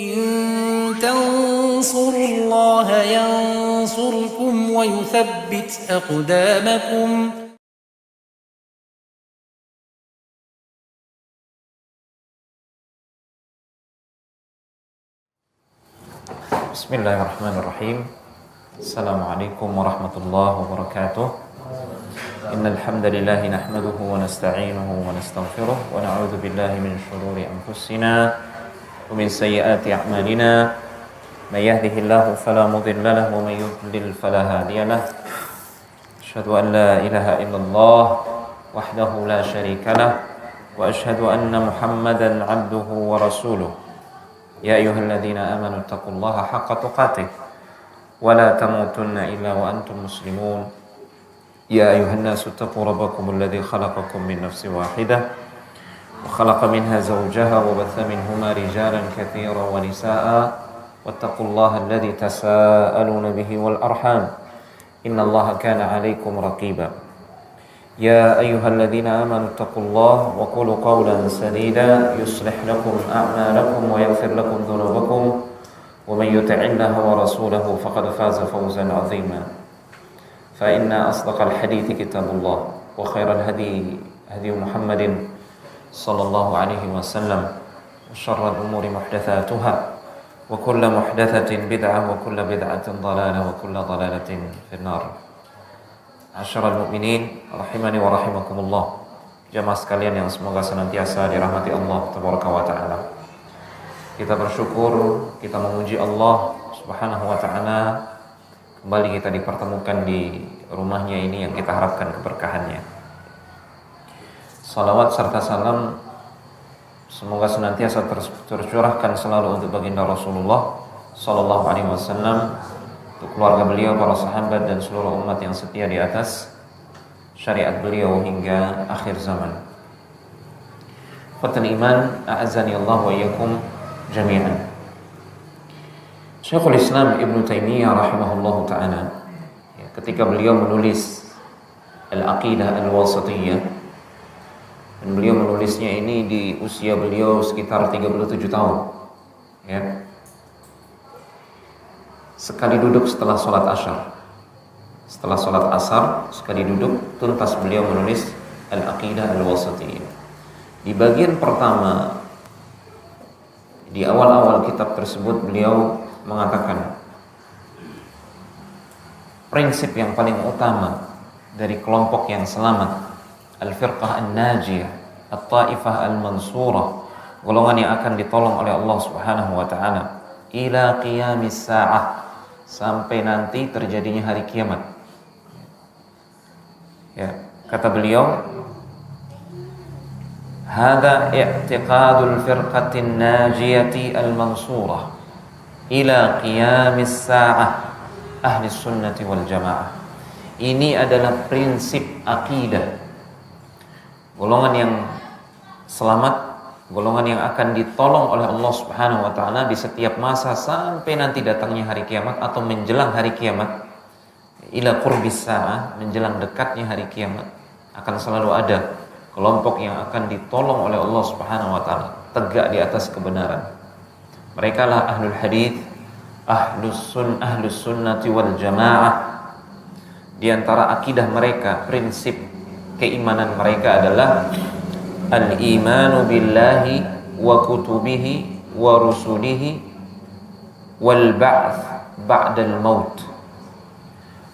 إن تنصروا الله ينصركم ويثبت أقدامكم. Bismillahirrahmanirrahim. Assalamualaikum warahmatullahi wabarakatuh. Innal hamdalillah nahmaduhu wa nasta'inuhu wa nastaghfiruh wa na'udzu billahi min shururi anfusina wa min sayyiati a'malina. May yahdihillahu fala mudilla lahu wa may yudlil fala hadiya lahu. Asyhadu an la ilaha illallah wahdahu la syarika lahu wa asyhadu anna Muhammadan 'abduhu wa rasuluh. Ya ayyuhalladzina amanu taqullaha haqqa tuqatih wa la tamutunna illa wa antum muslimun. Ya ayyuhan nasu taqu rabbakumul ladzi khalaqakum min nafsin wahidah wa khalaqa minha zawjaha wa batha minhuma rijalan katsiran wa nisaa'a wattaqullaha alladzi tasaaluna bihi wal arham innallaha kana 'alaikum raqiba. يا أيها الذين آمنوا اتقوا الله وقولوا قولا سديدا يصلح لكم أعمالكم ويغفر لكم ذنوبكم ومن يطع الله ورسوله فقد فاز فوزا عظيما فإن أصدق الحديث كتاب الله وخير الهدي هدي محمد صلى الله عليه وسلم وشر الأمور محدثاتها وكل محدثة بدعة وكل بدعة ضلالة وكل ضلالة في النار. Asyaral mu'minin rahimani wa rahimakumullah. Jamaah sekalian yang semoga senantiasa dirahmati Allah tabaraka wa ta'ala. Kita bersyukur, kita memuji Allah subhanahu wa ta'ala. Kembali kita dipertemukan di rumahnya ini yang kita harapkan keberkahannya. Salawat serta salam semoga senantiasa tercurahkan selalu untuk baginda Rasulullah sallallahu alaihi wasallam, untuk keluarga beliau, para sahabat dan seluruh umat yang setia di atas syariat beliau hingga akhir zaman. Fathul iman, a'azzani Allah wa iyyakum jami'an. Syekhul Islam Ibnu Taimiyah rahimahullahu ta'ala, ketika beliau menulis Al-Aqidah Al-Wasatiyah, dan beliau menulisnya ini di usia beliau sekitar 37 tahun, ya. Sekali duduk setelah sholat asyar. Setelah sholat asar, sekali duduk, tuntas beliau menulis Al-Aqidah Al-Wasatiyah. Di bagian pertama, di awal-awal kitab tersebut, beliau mengatakan prinsip yang paling utama dari kelompok yang selamat, Al-Firqah An-Najiyah, At-Taifah Al-Mansurah, golongan yang akan ditolong oleh Allah Subhanahu wa ta'ala, ila qiyamis sa'ah, sampai nanti terjadinya hari kiamat. Ya, kata beliau, hadza i'tiqadul firqatin najiyati al-mansurah ila qiyamis sa'ah ahli sunnati wal jamaah. Ini adalah prinsip akidah golongan yang selamat, golongan yang akan ditolong oleh Allah Subhanahu wa ta'ala di setiap masa sampai nanti datangnya hari kiamat atau menjelang hari kiamat. Ila qurbis sa'ah, menjelang dekatnya hari kiamat, akan selalu ada kelompok yang akan ditolong oleh Allah Subhanahu wa ta'ala, tegak di atas kebenaran. Mereka lah ahlul hadith, ahlus sunnati wal jamaah. Di antara akidah mereka, prinsip keimanan mereka adalah al-imanu billahi wa kutubihi wa rusulihi wal ba'th ba'dal maut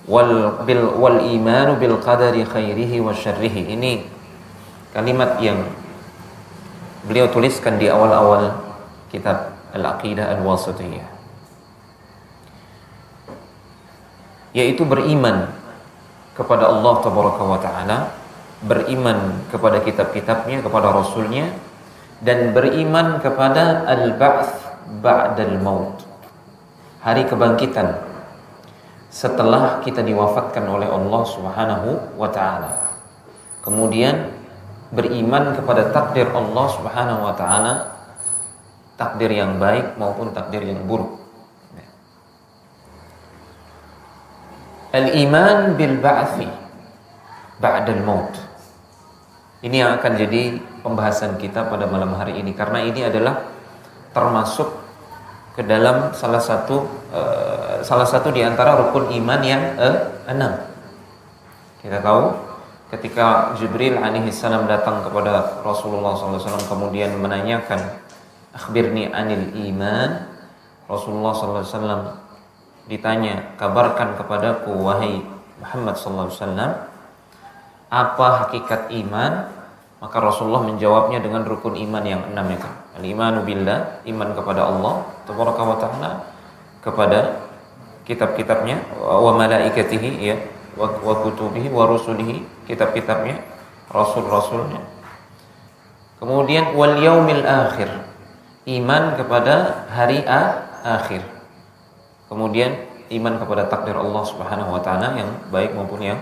wal imanu bil qadari khairihi wa syarrihi. Ini kalimat yang beliau tuliskan di awal-awal kitab Al-Aqidah Al-Wasatiyah, yaitu beriman kepada Allah tabaraka wa ta'ala, beriman kepada kitab-kitabnya, kepada rasulnya, dan beriman kepada al-ba'ts ba'dal maut, hari kebangkitan setelah kita diwafatkan oleh Allah Subhanahu wa ta'ala. Kemudian beriman kepada takdir Allah Subhanahu wa ta'ala, takdir yang baik maupun takdir yang buruk. Al-iman bil ba'thi ba'dal maut. Ini yang akan jadi pembahasan kita pada malam hari ini, karena ini adalah termasuk ke dalam salah satu di antara rukun iman yang 6. Kita tahu ketika Jibril alaihi salam datang kepada Rasulullah SAW kemudian menanyakan akhbirni anil iman, Rasulullah SAW ditanya, kabarkan kepadaku wahai Muhammad SAW apa hakikat iman. Maka Rasulullah menjawabnya dengan rukun iman yang 6 itu. Al-imanu billah, iman kepada Allah tabaraka wa ta'ala, kepada kitab-kitabnya, wa malaikatihi, ya, wa kutubihi wa rusulihi, kitab-kitabnya, rasul-rasulnya. Kemudian wal yaumil akhir, iman kepada hari akhir. Kemudian iman kepada takdir Allah Subhanahu wa taala yang baik maupun yang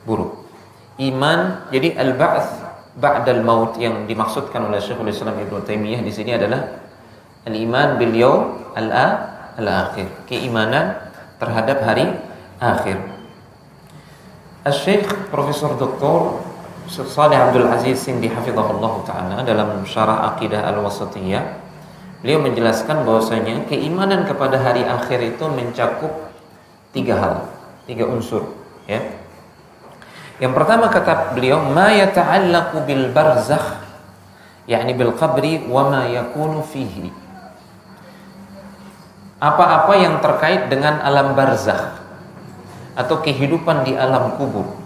buruk. Iman, jadi al-ba'ts ba'dal maut yang dimaksudkan oleh Syekhul Islam Ibnu Taimiyah di sini adalah al-iman bil yaum al-akhir, keimanan terhadap hari akhir. Syekh Profesor Dr. Shalih Abdul Aziz Sindi hafizahullah taala dalam Syarah Aqidah Al-Wasithiyah, beliau menjelaskan bahwasanya keimanan kepada hari akhir itu mencakup 3 hal, 3 unsur, ya. Yang pertama kata beliau, ma yata'allaqu bil barzakh, yakni bil qabri wa ma yakunu fihi. Apa-apa yang terkait dengan alam barzakh atau kehidupan di alam kubur,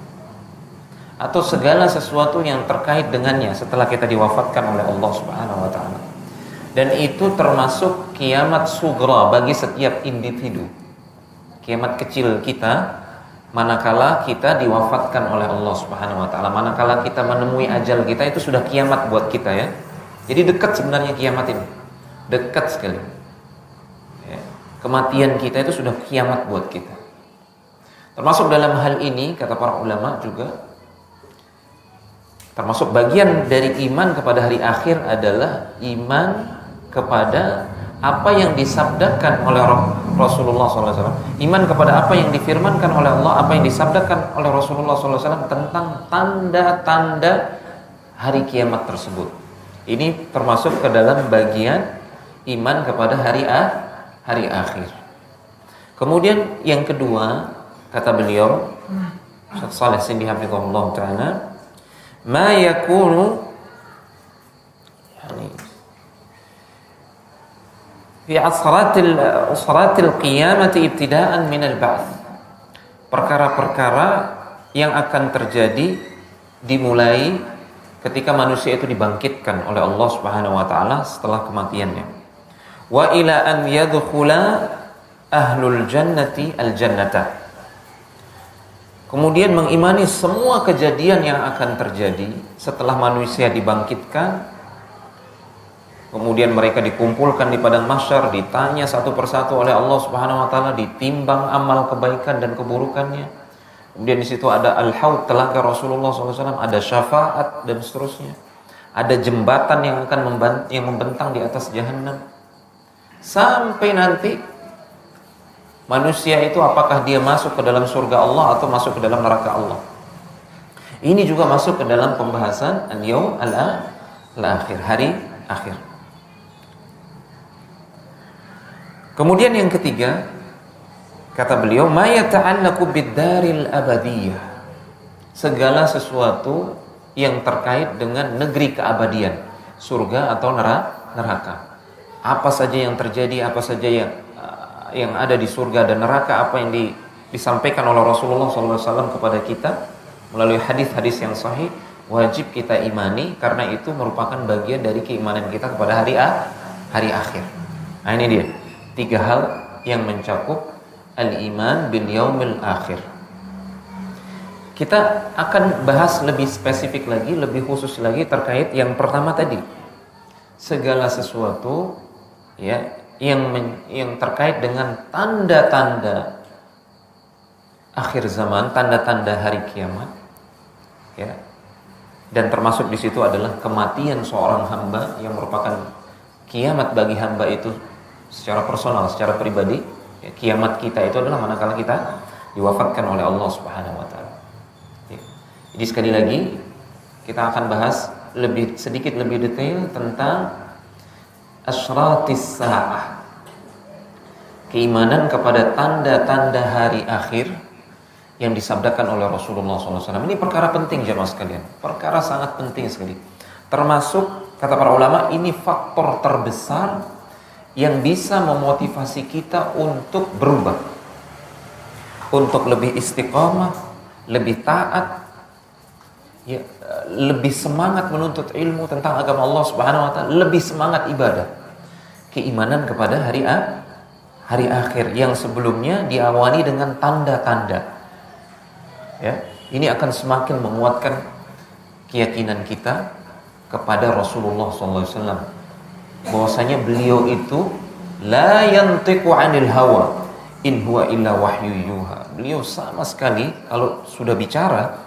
atau segala sesuatu yang terkait dengannya setelah kita diwafatkan oleh Allah Subhanahu wa taala. Dan itu termasuk kiamat sugra bagi setiap individu. Kiamat kecil kita manakala kita diwafatkan oleh Allah Subhanahu wa taala, manakala kita menemui ajal kita, itu sudah kiamat buat kita, ya. Jadi dekat sebenarnya kiamat ini. Dekat sekali. Ya. Kematian kita itu sudah kiamat buat kita. Termasuk dalam hal ini kata para ulama juga, termasuk bagian dari iman kepada hari akhir adalah iman kepada apa yang disabdakan oleh Rasulullah SAW, iman kepada apa yang difirmankan oleh Allah, apa yang disabdakan oleh Rasulullah SAW tentang tanda-tanda hari kiamat tersebut. Ini termasuk ke dalam bagian iman kepada hari akhir. Kemudian yang kedua kata beliau, Syekh Shalih Sindi hafizahullah taala, ma yakunu fi asratil qiyamati ibtida'an min al-ba'ts. Perkara-perkara yang akan terjadi dimulai ketika manusia itu dibangkitkan oleh Allah Subhanahu wa taala setelah kematiannya. Wa ila an yadkhula ahlul jannati al-jannata. Kemudian mengimani semua kejadian yang akan terjadi setelah manusia dibangkitkan. Kemudian mereka dikumpulkan di padang mahsyar, ditanya satu persatu oleh Allah Subhanahu wa taala, ditimbang amal kebaikan dan keburukannya. Kemudian di situ ada al-haud, telaga Rasulullah SAW, ada syafaat dan seterusnya. Ada jembatan yang akan membentang di atas jahannam. Sampai nanti manusia itu apakah dia masuk ke dalam surga Allah atau masuk ke dalam neraka Allah. Ini juga masuk ke dalam pembahasan al-yaum al-akhir, hari akhir. Kemudian yang ketiga kata beliau, ma yata'allaqu bid-daril abadiyah, segala sesuatu yang terkait dengan negeri keabadian, surga atau neraka. Apa saja yang terjadi, apa saja yang ada di surga dan neraka, apa yang disampaikan oleh Rasulullah SAW kepada kita melalui hadis-hadis yang sahih, wajib kita imani, karena itu merupakan bagian dari keimanan kita kepada hari akhir. Nah ini dia 3 hal yang mencakup al-iman bil yaumil akhir. Kita akan bahas lebih spesifik lagi, lebih khusus lagi terkait yang pertama tadi. Segala sesuatu, ya, yang terkait dengan tanda-tanda akhir zaman, tanda-tanda hari kiamat, ya. Dan termasuk di situ adalah kematian seorang hamba yang merupakan kiamat bagi hamba itu secara personal, secara pribadi. Ya, kiamat kita itu adalah manakala kita diwafatkan oleh Allah Subhanahu wa taala. Ya. Jadi sekali lagi kita akan bahas sedikit lebih detail tentang asyratis saah, keimanan kepada tanda-tanda hari akhir yang disabdakan oleh Rasulullah SAW. Ini perkara penting jemaah sekalian, perkara sangat penting sekali. Termasuk kata para ulama, ini faktor terbesar yang bisa memotivasi kita untuk berubah, untuk lebih istiqamah, lebih taat, ya, lebih semangat menuntut ilmu tentang agama Allah Subhanahu wa taala, lebih semangat ibadah. Keimanan kepada hari akhir yang sebelumnya diawali dengan tanda-tanda. Ya, ini akan semakin menguatkan keyakinan kita kepada Rasulullah SAW. Bahwasanya beliau itu la yantiqu 'anil hawa in huwa illa wahyu yuha. Beliau sama sekali kalau sudah bicara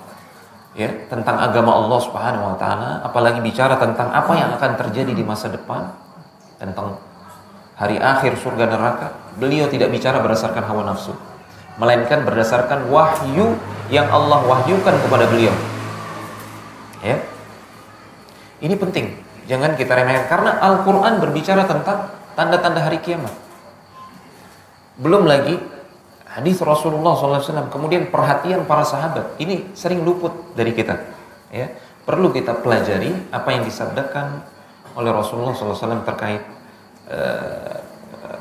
ya tentang agama Allah Subhanahu wa taala, apalagi bicara tentang apa yang akan terjadi di masa depan, tentang hari akhir, surga neraka, beliau tidak bicara berdasarkan hawa nafsu, melainkan berdasarkan wahyu yang Allah wahyukan kepada beliau. Ya. Ini penting, jangan kita remehkan karena Al-Qur'an berbicara tentang tanda-tanda hari kiamat. Belum lagi hadis Rasulullah SAW, kemudian perhatian para sahabat. Ini sering luput dari kita. Ya. Perlu kita pelajari apa yang disabdakan oleh Rasulullah SAW terkait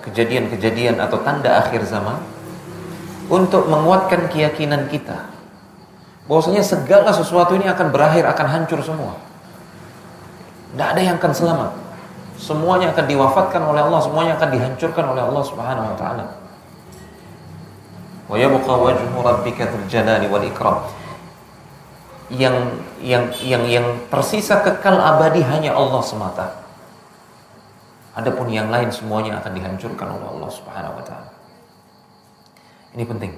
kejadian-kejadian atau tanda akhir zaman, untuk menguatkan keyakinan kita bahwasanya segala sesuatu ini akan berakhir, akan hancur semua. Tidak ada yang akan selamat. Semuanya akan diwafatkan oleh Allah, semuanya akan dihancurkan oleh Allah Subhanahu wa taala. Wa yabqa wajhu rabbika dzul jalali wal ikram. Yang tersisa kekal abadi hanya Allah semata. Adapun yang lain semuanya akan dihancurkan oleh Allah Subhanahu wa taala. Ini penting.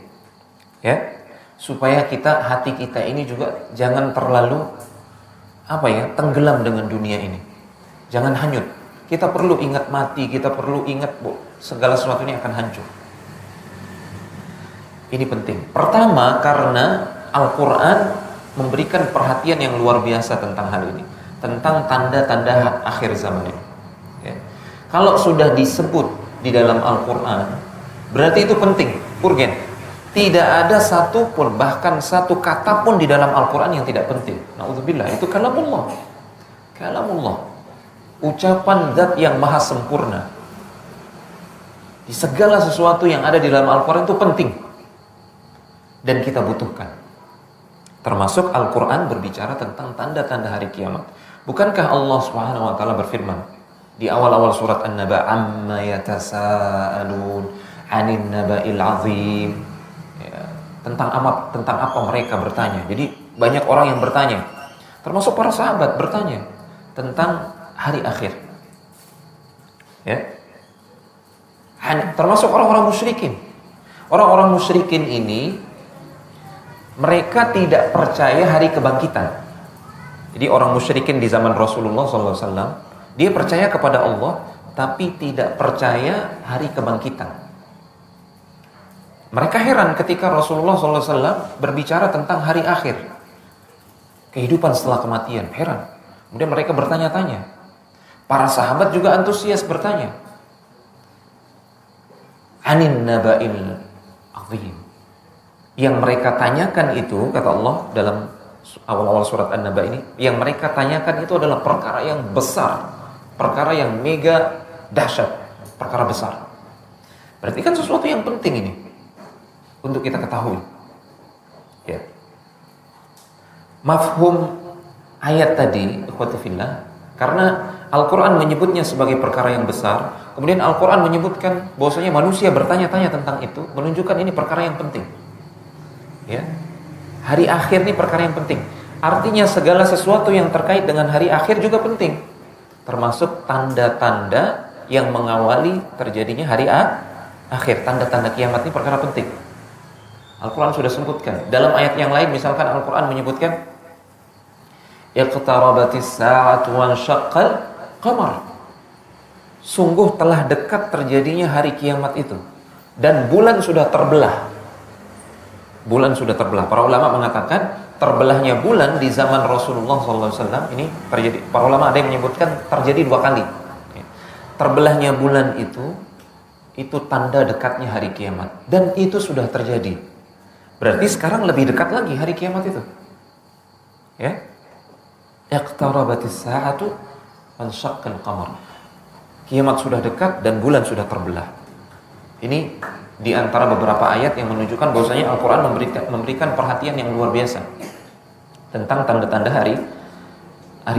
Ya. Supaya hati kita ini juga jangan terlalu tenggelam dengan dunia ini. Jangan hanyut. Kita perlu ingat mati, kita perlu ingat segala sesuatu ini akan hancur. Ini penting. Pertama, karena Al-Qur'an memberikan perhatian yang luar biasa tentang hal ini, tentang tanda-tanda akhir zaman ini. Ya. Kalau sudah disebut di dalam Al-Qur'an, berarti itu penting, urgen. Tidak ada satu pun, bahkan satu kata pun di dalam Al-Quran yang tidak penting. Na'udzubillah, itu kalamullah. Kalamullah. Ucapan zat yang maha sempurna. Di segala sesuatu yang ada di dalam Al-Quran itu penting. Dan kita butuhkan. Termasuk Al-Quran berbicara tentang tanda-tanda hari kiamat. Bukankah Allah Subhanahu wa taala berfirman di awal-awal surat An-Naba, amma yatasaalun 'anil naba'il 'azim. Tentang apa mereka bertanya. Jadi banyak orang yang bertanya, termasuk para sahabat bertanya tentang hari akhir. Ya. Termasuk orang-orang musyrikin. Orang-orang musyrikin ini mereka tidak percaya hari kebangkitan. Jadi orang musyrikin di zaman Rasulullah SAW, dia percaya kepada Allah tapi tidak percaya hari kebangkitan. Mereka heran ketika Rasulullah SAW berbicara tentang hari akhir, kehidupan setelah kematian. Heran. Kemudian mereka bertanya-tanya. Para sahabat juga antusias bertanya. Anin naba'il azim. Yang mereka tanyakan itu, kata Allah dalam awal-awal surat An-Naba ini, yang mereka tanyakan itu adalah perkara yang besar, perkara yang mega dahsyat, perkara besar. Berarti kan sesuatu yang penting ini untuk kita ketahui. Ya. Mafhum ayat tadi, ikhwati fillah, karena Al-Quran menyebutnya sebagai perkara yang besar, kemudian Al-Quran menyebutkan bahwasanya manusia bertanya-tanya tentang itu, menunjukkan ini perkara yang penting. Ya. Hari akhir ini perkara yang penting. Artinya segala sesuatu yang terkait dengan hari akhir juga penting, termasuk tanda-tanda yang mengawali terjadinya hari akhir. Tanda-tanda kiamat ini perkara penting. Al-Quran sudah sebutkan. Dalam ayat yang lain misalkan Al-Quran menyebutkan iqtarabatis sa'atu wa syaqqal qamar. Sungguh telah dekat terjadinya hari kiamat itu. Dan bulan sudah terbelah. Bulan sudah terbelah. Para ulama mengatakan terbelahnya bulan di zaman Rasulullah SAW ini terjadi. Para ulama ada yang menyebutkan terjadi 2 kali. Terbelahnya bulan itu itu tanda dekatnya hari kiamat. Dan itu sudah terjadi. Berarti sekarang lebih dekat lagi hari kiamat itu. Ya. Iqtarabatis sa'atu wanshaqqal qamar. Kiamat sudah dekat dan bulan sudah terbelah. Ini di antara beberapa ayat yang menunjukkan bahwasanya Al-Qur'an memberikan perhatian yang luar biasa tentang tanda-tanda hari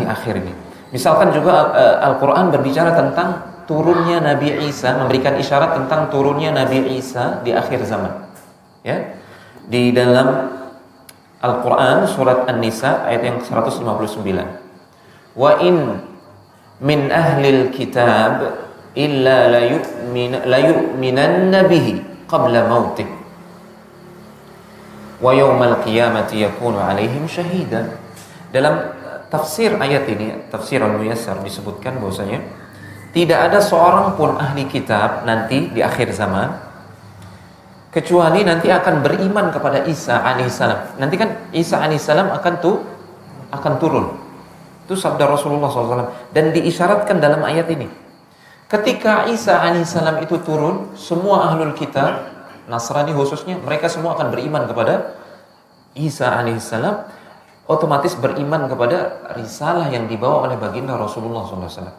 akhir ini. Misalkan juga Al-Qur'an berbicara tentang turunnya Nabi Isa, memberikan isyarat tentang turunnya Nabi Isa di akhir zaman. Ya. Di dalam Al-Qur'an surat An-Nisa ayat yang 159. Wa in min ahlil kitab illa la yu'minanna bihi qabla mautih wa yawmal qiyamati yakunu alaihim syahida. Dalam tafsir ayat ini, tafsir Al-Muyassar, disebutkan bahwasanya tidak ada seorang pun ahli kitab nanti di akhir zaman kecuali nanti akan beriman kepada Isa alaihissalam. Nanti kan Isa alaihissalam akan turun. Itu sabda Rasulullah SAW. Dan diisyaratkan dalam ayat ini. Ketika Isa alaihissalam itu turun, semua ahlul kitab, Nasrani khususnya, mereka semua akan beriman kepada Isa alaihissalam. Otomatis beriman kepada risalah yang dibawa oleh baginda Rasulullah SAW.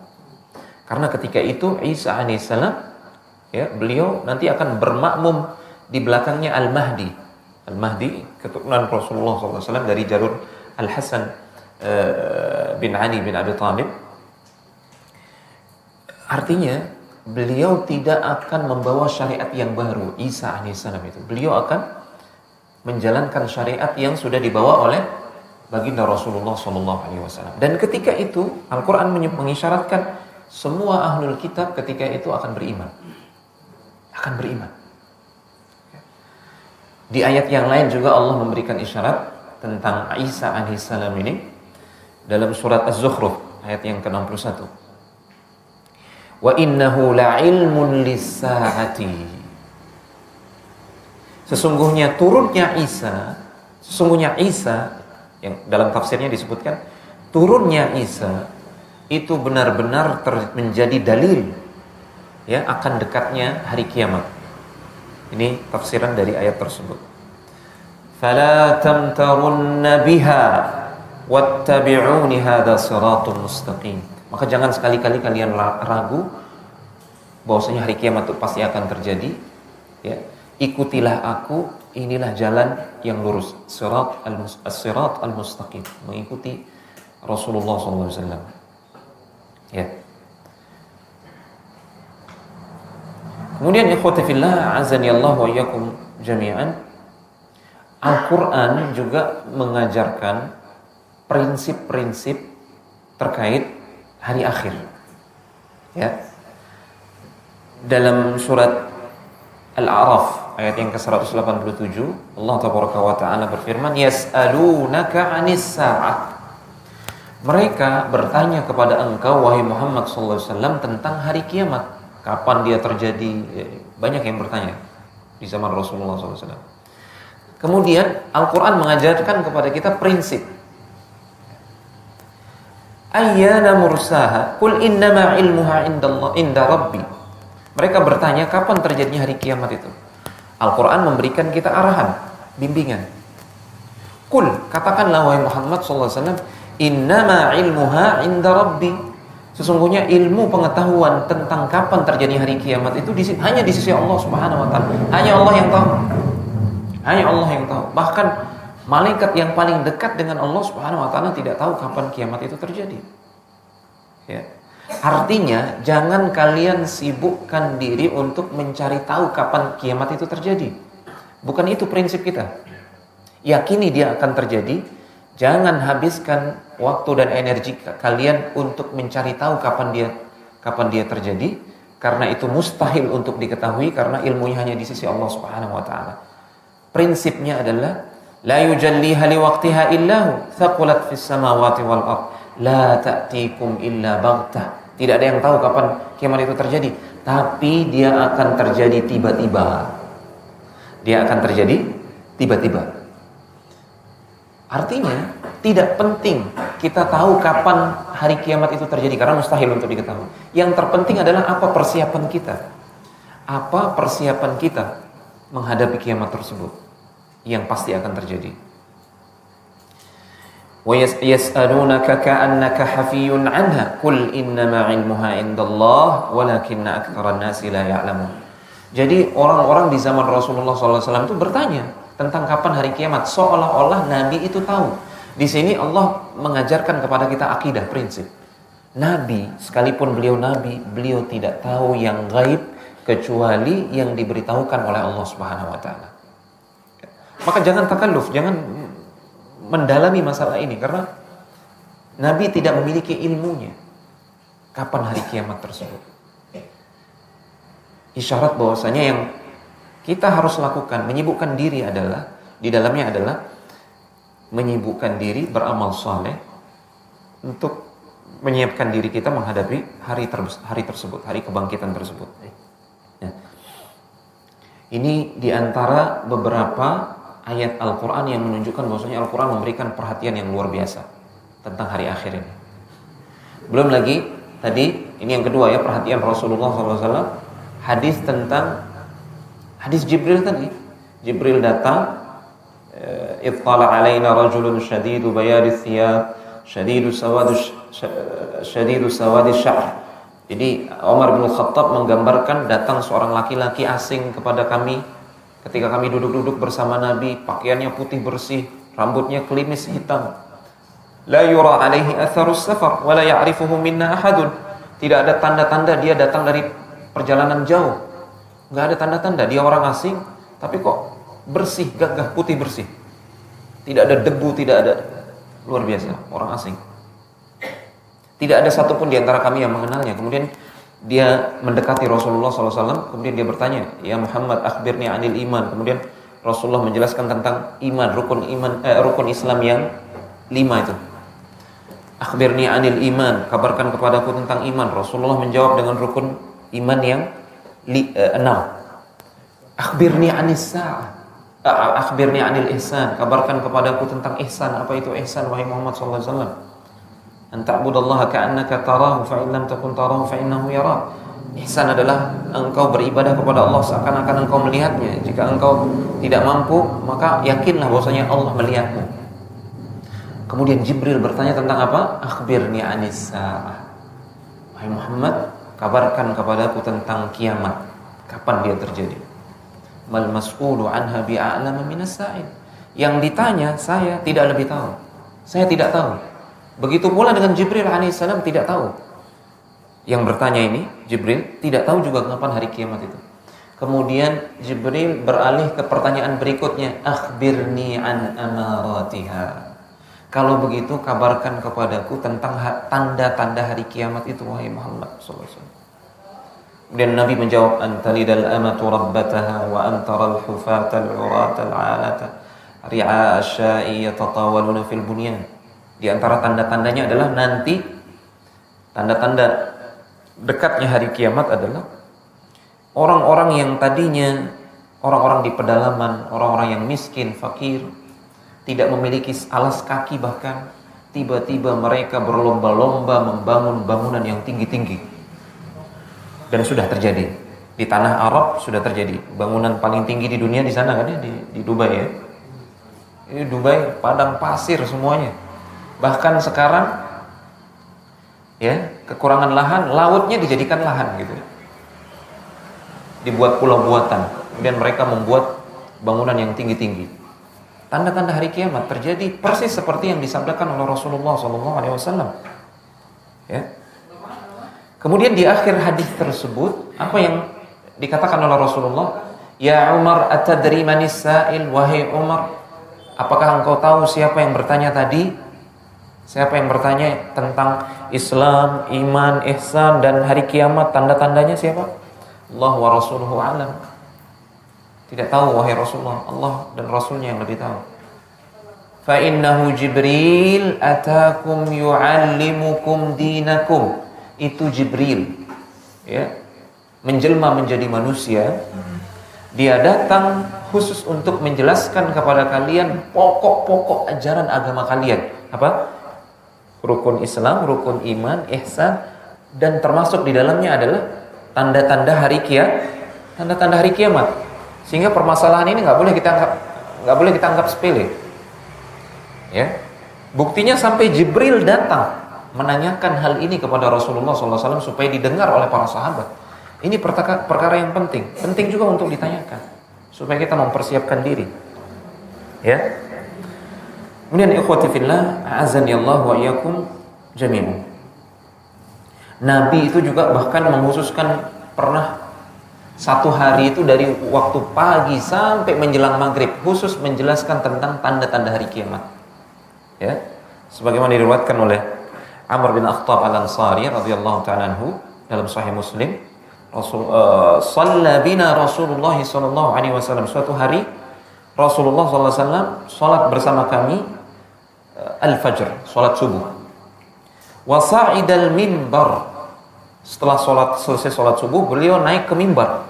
Karena ketika itu Isa alaihissalam, ya, beliau nanti akan bermakmum di belakangnya Al-Mahdi. Al-Mahdi keturunan Rasulullah SAW dari jalur Al-Hasan bin Ali bin Abi Thalib. Artinya beliau tidak akan membawa syariat yang baru, Isa alaihissalam itu. Beliau akan menjalankan syariat yang sudah dibawa oleh baginda Rasulullah SAW. Dan ketika itu Al-Quran mengisyaratkan semua ahlul kitab ketika itu akan beriman. Akan beriman. Di ayat yang lain juga Allah memberikan isyarat tentang Isa alaihissalam ini dalam surat Az-Zukhruf ayat yang ke-61. Wa innahu la'ilmun lis-sa'ati. Sesungguhnya Isa yang dalam tafsirnya disebutkan turunnya Isa itu benar-benar menjadi dalil ya akan dekatnya hari kiamat. Ini tafsiran dari ayat tersebut. Fala tamtarunna biha wattabi'uni hadza shiratul mustaqim. Maka jangan sekali-kali kalian ragu bahwasanya hari kiamat itu pasti akan terjadi, ya. Ikutilah aku, inilah jalan yang lurus, sirat al-mustaqim, mengikuti Rasulullah SAW. Ya. Kemudian ikhwati fillah, azani Allah wa iyyakum jami'an. Al-Qur'an juga mengajarkan prinsip-prinsip terkait hari akhir. Ya. Dalam surat Al-A'raf ayat yang ke-187, Allah tabaraka wa taala berfirman, yas'alunaka 'anis sa'ah. Mereka bertanya kepada engkau wahai Muhammad sallallahu alaihi wasallam tentang hari kiamat. Kapan dia terjadi? Banyak yang bertanya di zaman Rasulullah SAW. Kemudian Al-Quran mengajarkan kepada kita prinsip. Ayyana mursaha, qul innama ilmuha inda rabbi. Mereka bertanya kapan terjadinya hari kiamat itu. Al-Quran memberikan kita arahan, bimbingan. Qul, katakanlah wahai Muhammad SAW, innama ilmuha inda rabbi. Sesungguhnya ilmu pengetahuan tentang kapan terjadi hari kiamat itu hanya di sisi Allah Subhanahu wa taala. Hanya Allah yang tahu. Hanya Allah yang tahu. Bahkan malaikat yang paling dekat dengan Allah Subhanahu wa taala tidak tahu kapan kiamat itu terjadi. Ya. Artinya, jangan kalian sibukkan diri untuk mencari tahu kapan kiamat itu terjadi. Bukan itu prinsip kita. Yakini dia akan terjadi. Jangan habiskan waktu dan energi kalian untuk mencari tahu kapan dia terjadi, karena itu mustahil untuk diketahui karena ilmunya hanya di sisi Allah Subhanahu wa taala. Prinsipnya adalah la yujalliha liwaqtiha illahu thaqulat fis samawati wal ard la ta'tikum illa baghtah. Tidak ada yang tahu kapan kiamat itu terjadi, tapi dia akan terjadi tiba-tiba. Dia akan terjadi tiba-tiba. Artinya tidak penting kita tahu kapan hari kiamat itu terjadi karena mustahil untuk diketahui. Yang terpenting adalah apa persiapan kita. apa persiapan kita menghadapi kiamat tersebut yang pasti akan terjadi. Wa yas'alunaka ka'annaka hafiyun 'anha qul innama 'ilmuha 'indallah walakinna aktsaran nasi la ya'lamun. Jadi orang-orang di zaman Rasulullah SAW itu bertanya tentang kapan hari kiamat, seolah-olah Nabi itu tahu. Di sini Allah mengajarkan kepada kita akidah, prinsip. Nabi, sekalipun beliau Nabi, beliau tidak tahu yang gaib kecuali yang diberitahukan oleh Allah Subhanahu wa taala. Maka jangan takalluf, jangan mendalami masalah ini karena Nabi tidak memiliki ilmunya kapan hari kiamat tersebut. Isyarat bahwasanya yang kita harus lakukan, menyibukkan diri adalah, di dalamnya adalah menyibukkan diri beramal saleh untuk menyiapkan diri kita menghadapi hari tersebut, hari kebangkitan tersebut. Ya. Ini diantara beberapa ayat Al-Quran yang menunjukkan bahwasanya Al-Quran memberikan perhatian yang luar biasa tentang hari akhir ini. Belum lagi tadi, ini yang kedua ya, perhatian Rasulullah SAW. Hadis tentang hadis Jibril tadi. Jibril datang, ittala alaina rajulun syadidu bayadis thiyab syadidu sawadi sya'r. Jadi Umar bin Khattab menggambarkan datang seorang laki-laki asing kepada kami ketika kami duduk-duduk bersama Nabi, pakaiannya putih bersih, rambutnya klimis hitam. La yura alaihi atharus safar wa la ya'rifuhu minna ahadun. Tidak ada tanda-tanda dia datang dari perjalanan jauh. Enggak ada tanda-tanda dia orang asing, tapi kok bersih, gagah, putih bersih. Tidak ada debu, tidak ada. Luar biasa, orang asing. Tidak ada satupun di antara kami yang mengenalnya. Kemudian dia mendekati Rasulullah SAW. Kemudian dia bertanya, ya Muhammad, akhbirni anil iman. Kemudian Rasulullah menjelaskan tentang iman, rukun Islam yang 5 itu. Akhbirni anil iman, kabarkan kepadaku tentang iman. Rasulullah menjawab dengan rukun iman yang 6. Akhbirni anis sa'ah. Akhbirni anil ihsan, kabarkan kepadaku tentang ihsan. Apa itu ihsan wahai Muhammad sallallahu alaihi wasallam? An ta'budallaha ka'annaka tarahu fa in lam takun tarahu fa innahu yarak. Ihsan adalah engkau beribadah kepada Allah seakan-akan engkau melihatnya. Jika engkau tidak mampu, maka yakinlah bahwasanya Allah melihatmu. Kemudian Jibril bertanya tentang apa? Akhbirni anis sa'ah. Wahai Muhammad, kabarkan kepadaku tentang kiamat. Kapan dia terjadi? Mal mas'ulu anha bi'a'lama minas sa'il. Yang ditanya saya tidak lebih tahu. Saya tidak tahu. Begitu pula dengan Jibril alaihissalam tidak tahu. Yang bertanya ini Jibril tidak tahu juga kapan hari kiamat itu. Kemudian Jibril beralih ke pertanyaan berikutnya, akhbirni an amaratiha. Kalau begitu kabarkan kepadaku tentang tanda-tanda hari kiamat itu wahai Muhammad sallallahu alaihi wasallam. Dan Nabi menjawab, antalidal amatu rabbataha wa antaral hufatal uratal alata ri'a asya'i yatatawaluna fil bunyan. Di antara tanda-tandanya adalah nanti, tanda-tanda dekatnya hari kiamat adalah orang-orang yang tadinya orang-orang di pedalaman, orang-orang yang miskin, fakir, tidak memiliki alas kaki bahkan, tiba-tiba mereka berlomba-lomba membangun bangunan yang tinggi-tinggi. Dan sudah terjadi di tanah Arab, sudah terjadi bangunan paling tinggi di dunia di sana kan ya, di Dubai ya. Ini Dubai padang pasir semuanya. Bahkan sekarang ya, kekurangan lahan, lautnya dijadikan lahan gitu. Dibuat pulau buatan. Kemudian mereka membuat bangunan yang tinggi-tinggi. Tanda-tanda hari kiamat terjadi persis seperti yang disabdakan oleh Rasulullah SAW. Ya. Kemudian di akhir hadis tersebut, apa yang dikatakan oleh Rasulullah? Ya Umar, atadri manis sa'il, wahai Umar, apakah engkau tahu siapa yang bertanya tadi? Siapa yang bertanya tentang Islam, iman, ihsan dan hari kiamat, tanda-tandanya siapa? Allah wa rasuluhu alam. Tidak tahu wahai Rasulullah, Allah dan Rasulnya yang lebih tahu. Fa innahu Jibril atakum yu'allimukum dinakum. Itu Jibril ya, menjelma menjadi manusia. Dia datang khusus untuk menjelaskan kepada kalian pokok-pokok ajaran agama kalian. Apa? Rukun Islam, rukun iman, ihsan, dan termasuk di dalamnya adalah tanda-tanda hari tanda-tanda hari kiamat. Sehingga permasalahan ini nggak boleh kita anggap sepele. Ya, buktinya sampai Jibril datang menanyakan hal ini kepada Rasulullah SAW supaya didengar oleh para sahabat. Ini perkara yang penting juga untuk ditanyakan supaya kita mempersiapkan diri. Ya. Kemudian ikhwati fillah, a'azani Allah wa iyyakum jami'an. Nabi itu juga bahkan menghususkan pernah satu hari itu dari waktu pagi sampai menjelang maghrib khusus menjelaskan tentang tanda-tanda hari kiamat. Ya, sebagaimana diriwayatkan oleh Amr bin Akhtab Al-Ansari radhiyallahu ta'ala anhu dalam Sahih Muslim, shalla bina Rasulullah sallallahu alaihi wasallam, suatu hari Rasulullah sallallahu alaihi wasallam salat bersama kami al-fajr, salat subuh. Wa sa'idal mimbar, setelah selesai salat subuh beliau naik ke mimbar.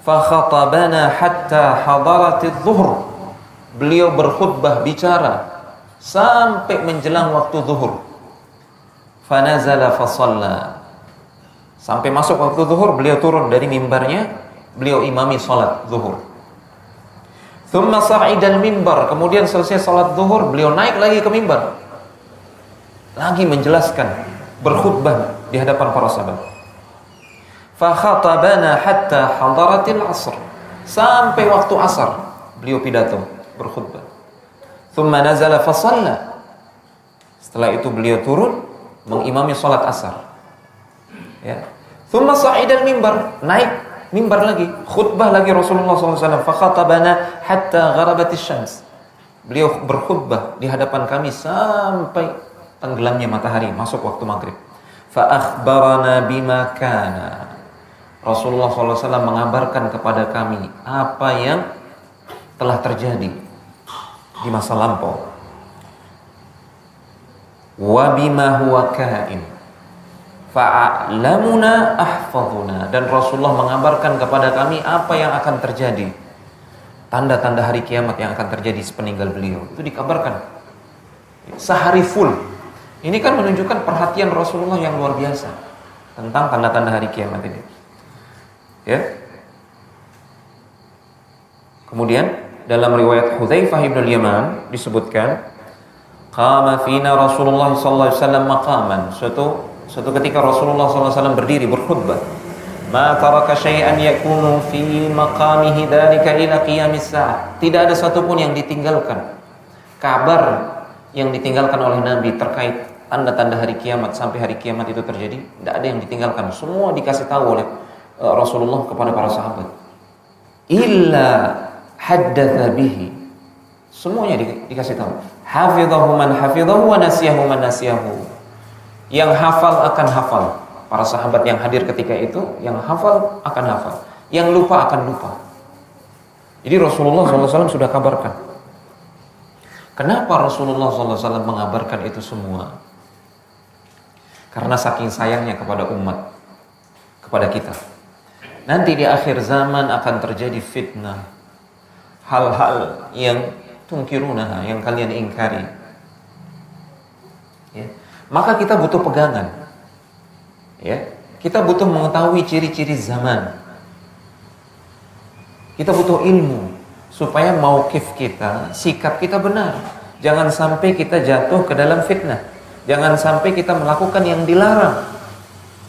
Fa khatabana hatta hadaratidh dhuhr, beliau berkhutbah bicara sampai menjelang waktu zuhur. Fa nazala fa shalla, sampai masuk waktu zuhur beliau turun dari mimbarnya, beliau imami salat zuhur. Thumma sa'idal mimbar, kemudian selesai salat zuhur beliau naik lagi ke mimbar, lagi menjelaskan, berkhutbah di hadapan para sahabat. Fa khatabana hatta hadaratil asr, sampai waktu asar beliau pidato, berkhutbah. Thumma nazala fa shalla, setelah itu beliau turun mengimami salat asar. Ya. Thumma sa'idal mimbar, naik mimbar lagi, khutbah lagi Rasulullah SAW. Fa khatabana hatta gharabatis syams, beliau berkhutbah di hadapan kami sampai tenggelamnya matahari, masuk waktu maghrib. Fa akhbarana bima kana, Rasulullah SAW mengabarkan kepada kami apa yang telah terjadi di masa lampau. Wa bima huwa kain fa'alamuna ahfaduna, dan Rasulullah mengabarkan kepada kami apa yang akan terjadi, tanda-tanda hari kiamat yang akan terjadi sepeninggal beliau. Itu dikabarkan sehari full. Ini kan menunjukkan perhatian Rasulullah yang luar biasa tentang tanda-tanda hari kiamat ini. Ya. Kemudian dalam riwayat Hudzaifah bin Yaman disebutkan, qama fina Rasulullah sallallahu alaihi wasallam maqaman, suatu ketika Rasulullah sallallahu alaihi wasallam berdiri berkhutbah, ma taraka syai'an yakunu fi maqamihi dzalika ila qiyamis saah, tidak ada satupun yang ditinggalkan, kabar yang ditinggalkan oleh Nabi terkait tanda-tanda hari kiamat sampai hari kiamat itu terjadi, tidak ada yang ditinggalkan, semua dikasih tahu oleh Rasulullah kepada para sahabat. Illa haddatha bihi, semuanya dikasih tahu. Hafidhahu man hafidhahu wa nasiyahu man nasiyahu, yang hafal akan hafal, para sahabat yang hadir ketika itu, yang hafal akan hafal, yang lupa akan lupa. Jadi Rasulullah SAW sudah kabarkan. Kenapa Rasulullah SAW mengabarkan itu semua? Karena saking sayangnya kepada umat, kepada kita. Nanti di akhir zaman akan terjadi fitnah, hal-hal yang tungkirunaha, yang kalian ingkari. Ya. Maka kita butuh pegangan. Ya. Kita butuh mengetahui ciri-ciri zaman. Kita butuh ilmu supaya mauqif kita, sikap kita benar. Jangan sampai kita jatuh ke dalam fitnah. Jangan sampai kita melakukan yang dilarang,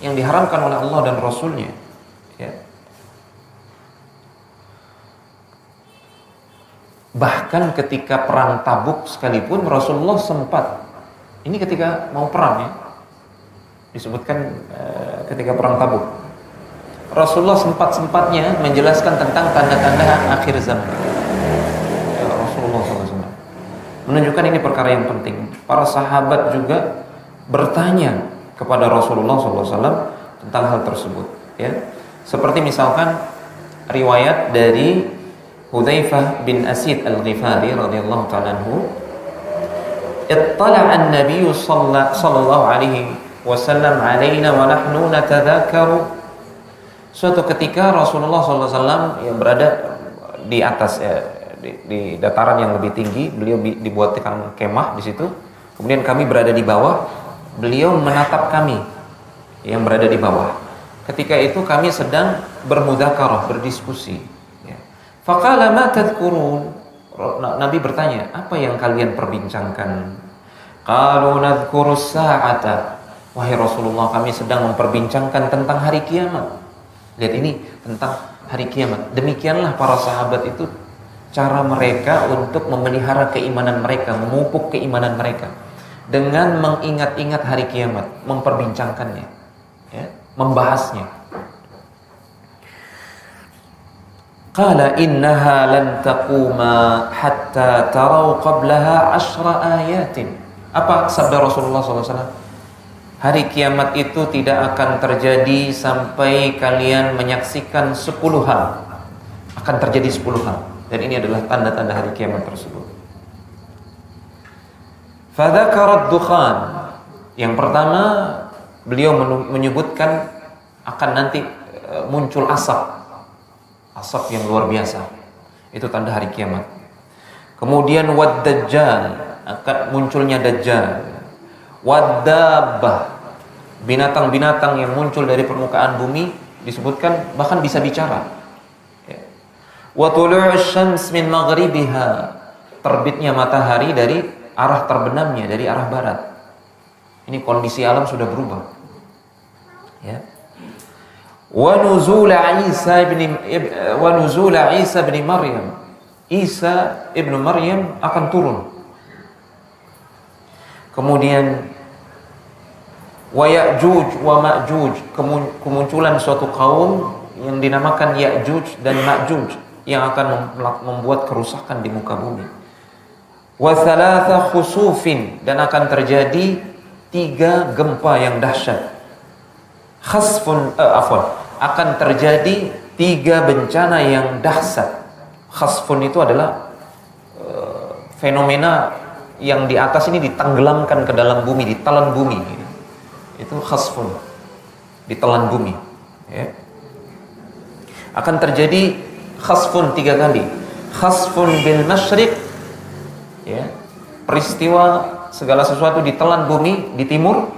yang diharamkan oleh Allah dan Rasulnya. Ya. Bahkan ketika perang Tabuk sekalipun Rasulullah sempat, ini ketika mau perang ya, disebutkan ketika perang Tabuk, Rasulullah sempat-sempatnya menjelaskan tentang tanda-tanda akhir zaman. Ya, Rasulullah SAW menunjukkan ini perkara yang penting. Para sahabat juga bertanya kepada Rasulullah SAW tentang hal tersebut. Ya, seperti misalkan riwayat dari Hudzaifah bin Asid Al-Ghifari radhiyallahu ta'ala anhu, ittala'a an-nabiy sallallahu alaihi wasallam alaina wa nahnu natadzakaru. Suatu ketika Rasulullah sallallahu alaihi wasallam yang berada di atas di dataran yang lebih tinggi, beliau dibuatkan kemah di situ. Kemudian kami berada di bawah, beliau menatap kami yang berada di bawah. ketika itu kami sedang bermudzakarah, berdiskusi. Ya. Faqala ma tadhkurun? Nabi bertanya, apa yang kalian perbincangkan? Qalu nadhkuru sa'ata. Wahai Rasulullah, kami sedang memperbincangkan tentang hari kiamat. Lihat ini, tentang hari kiamat. Demikianlah para sahabat itu cara mereka untuk memelihara keimanan mereka, memupuk keimanan mereka dengan mengingat-ingat hari kiamat, memperbincangkannya, ya, membahasnya. Qala innaha lan taquma hatta tarau qablaha 10 ayatin. Apa sabda Rasulullah SAW? Hari kiamat itu tidak akan terjadi sampai kalian menyaksikan 10 hal. Akan terjadi 10 hal. Dan ini adalah tanda-tanda hari kiamat tersebut. Fadzakarat dukhan. Yang pertama, beliau menyebutkan akan nanti muncul asap. Asap yang luar biasa. Itu tanda hari kiamat. Kemudian wad-dajjal, akan munculnya dajjal. Wad-dabbah, binatang-binatang yang muncul dari permukaan bumi disebutkan bahkan bisa bicara. Wa tulu'us syams min maghribiha, terbitnya matahari dari arah terbenamnya, dari arah barat. Ini kondisi alam sudah berubah. Ya. Wa nuzul Isa bin Maryam. Isa ibnu Maryam akan turun. Kemudian wa Ya'juj wa Ma'juj, kemunculan suatu kaum yang dinamakan Ya'juj dan Ma'juj yang akan membuat kerusakan di muka bumi. Wa thalatha khusufin, dan akan terjadi 3 gempa yang dahsyat. Akan terjadi 3 bencana yang dahsyat. Khasfun itu adalah fenomena yang di atas ini ditenggelamkan ke dalam bumi, ditelan bumi. Itu khasfun, ditelan bumi. Ya. Akan terjadi khasfun 3 kali. Khasfun bil masyriq, ya, peristiwa segala sesuatu ditelan bumi di timur.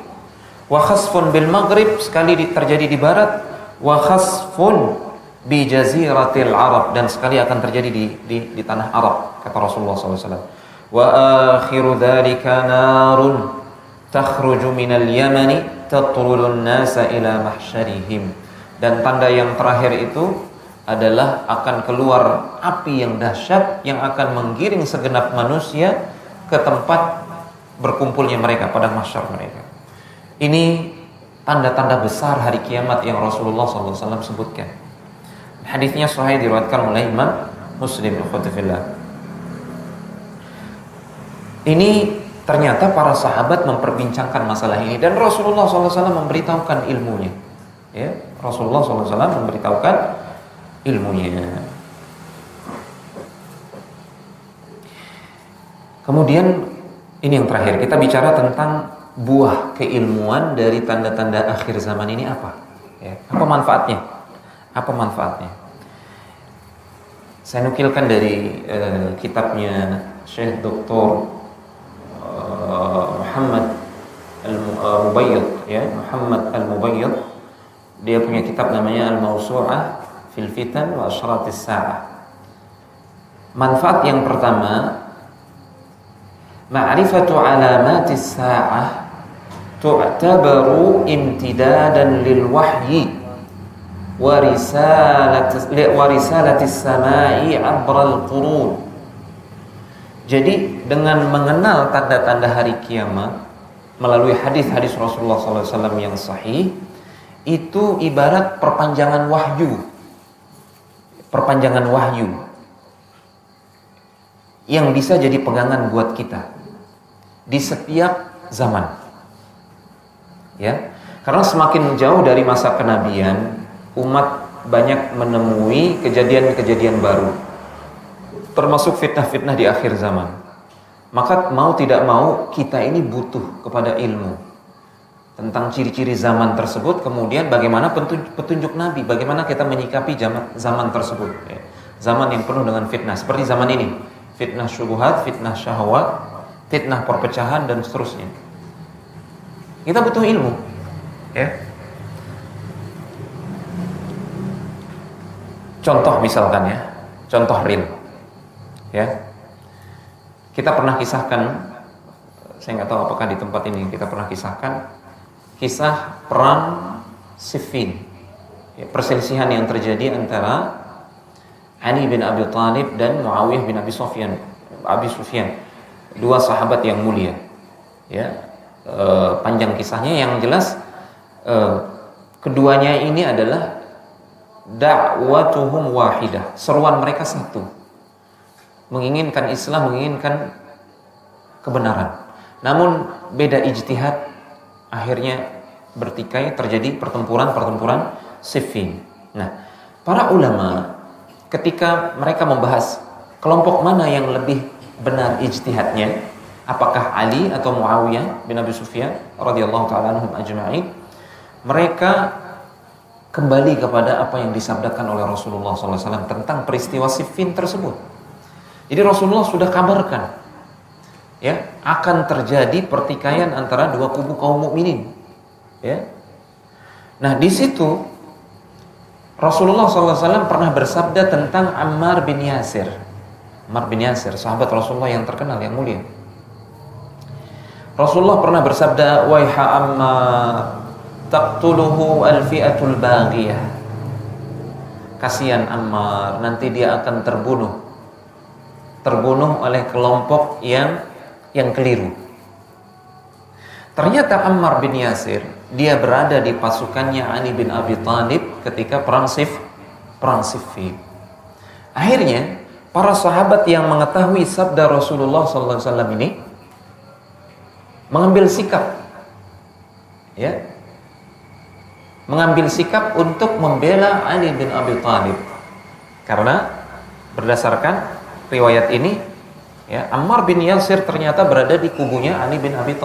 Wa khasfun bil maghrib, sekali terjadi di barat. Wa khasfun bi jaziratil Arab, dan sekali akan terjadi di tanah Arab, kata Rasulullah SAW. Wa akhiru dzalika narun takhruju minal yamani tatrulun nasa ila mahsyarihim, dan tanda yang terakhir itu adalah akan keluar api yang dahsyat yang akan menggiring segenap manusia ke tempat berkumpulnya mereka, pada mahsyar mereka. Ini tanda-tanda besar hari kiamat yang Rasulullah SAW sebutkan. Hadisnya sahih, diriwayatkan oleh Imam Muslim. Ini ternyata para sahabat memperbincangkan masalah ini, dan Rasulullah SAW memberitahukan ilmunya. Ya, Rasulullah SAW memberitahukan ilmunya. Kemudian ini yang terakhir, kita bicara tentang buah keilmuan dari tanda-tanda akhir zaman ini apa? Ya, apa manfaatnya? Apa manfaatnya? Saya nukilkan dari kitabnya Syekh Dr. Muhammad Al-Mubayyid, ya, Muhammad Al-Mubayyid. Dia punya kitab namanya Al-Mawsu'ah fil Fitan wa Asyratis Sa'ah. Manfaat yang pertama, ma'rifatu alamatis sa'ah tu'tabaru imtidadan lil wahyi wa risalatis samai abral qurun. Jadi dengan mengenal tanda-tanda hari kiamat melalui hadis-hadis Rasulullah SAW yang sahih, itu ibarat perpanjangan wahyu. Perpanjangan wahyu yang bisa jadi pegangan buat kita di setiap zaman. Ya, karena semakin jauh dari masa kenabian, umat banyak menemui kejadian-kejadian baru, termasuk fitnah-fitnah di akhir zaman. Maka mau tidak mau kita ini butuh kepada ilmu tentang ciri-ciri zaman tersebut, kemudian bagaimana petunjuk Nabi, bagaimana kita menyikapi zaman tersebut. Ya. Zaman yang penuh dengan fitnah, seperti zaman ini, fitnah syubhat, fitnah syahwat, fitnah perpecahan, dan seterusnya. Kita butuh ilmu, ya. Contoh misalkan ya, contoh real. Ya. Kita pernah kisahkan, saya nggak tahu apakah di tempat ini kita pernah kisahkan kisah perang Siffin. Ya, perselisihan yang terjadi antara Ali bin Abi Thalib dan Muawiyah bin Abi Sufyan. Dua sahabat yang mulia. Ya, panjang kisahnya, yang jelas keduanya ini adalah da'watuhum wahidah, seruan mereka satu, menginginkan Islam, menginginkan kebenaran. Namun beda ijtihad, akhirnya bertikai, terjadi pertempuran Siffin. Nah, para ulama ketika mereka membahas kelompok mana yang lebih benar ijtihadnya, apakah Ali atau Muawiyah bin Abi Sufyan radhiyallahu ta'ala anhum ajma'in, mereka kembali kepada apa yang disabdakan oleh Rasulullah SAW tentang peristiwa Siffin tersebut. Jadi Rasulullah sudah kabarkan, ya, akan terjadi pertikaian antara dua kubu kaum mukminin. Ya. Nah, di situ Rasulullah SAW pernah bersabda tentang Ammar bin Yasir. Ammar bin Yasir, sahabat Rasulullah yang terkenal, yang mulia. Rasulullah pernah bersabda, "Waiha Ammar, taqtuluhu al-fi'atul baghiyah." Kasihan Ammar, nanti dia akan terbunuh oleh kelompok yang keliru. Ternyata Ammar bin Yasir, dia berada di pasukannya Ali bin Abi Thalib ketika perang Siffin. Akhirnya para sahabat yang mengetahui sabda Rasulullah SAW ini mengambil sikap, ya, mengambil sikap untuk membela Ali bin Abi Thalib, karena berdasarkan riwayat ini, ya, Ammar bin Yasir ternyata berada di kubunya Ali bin Abi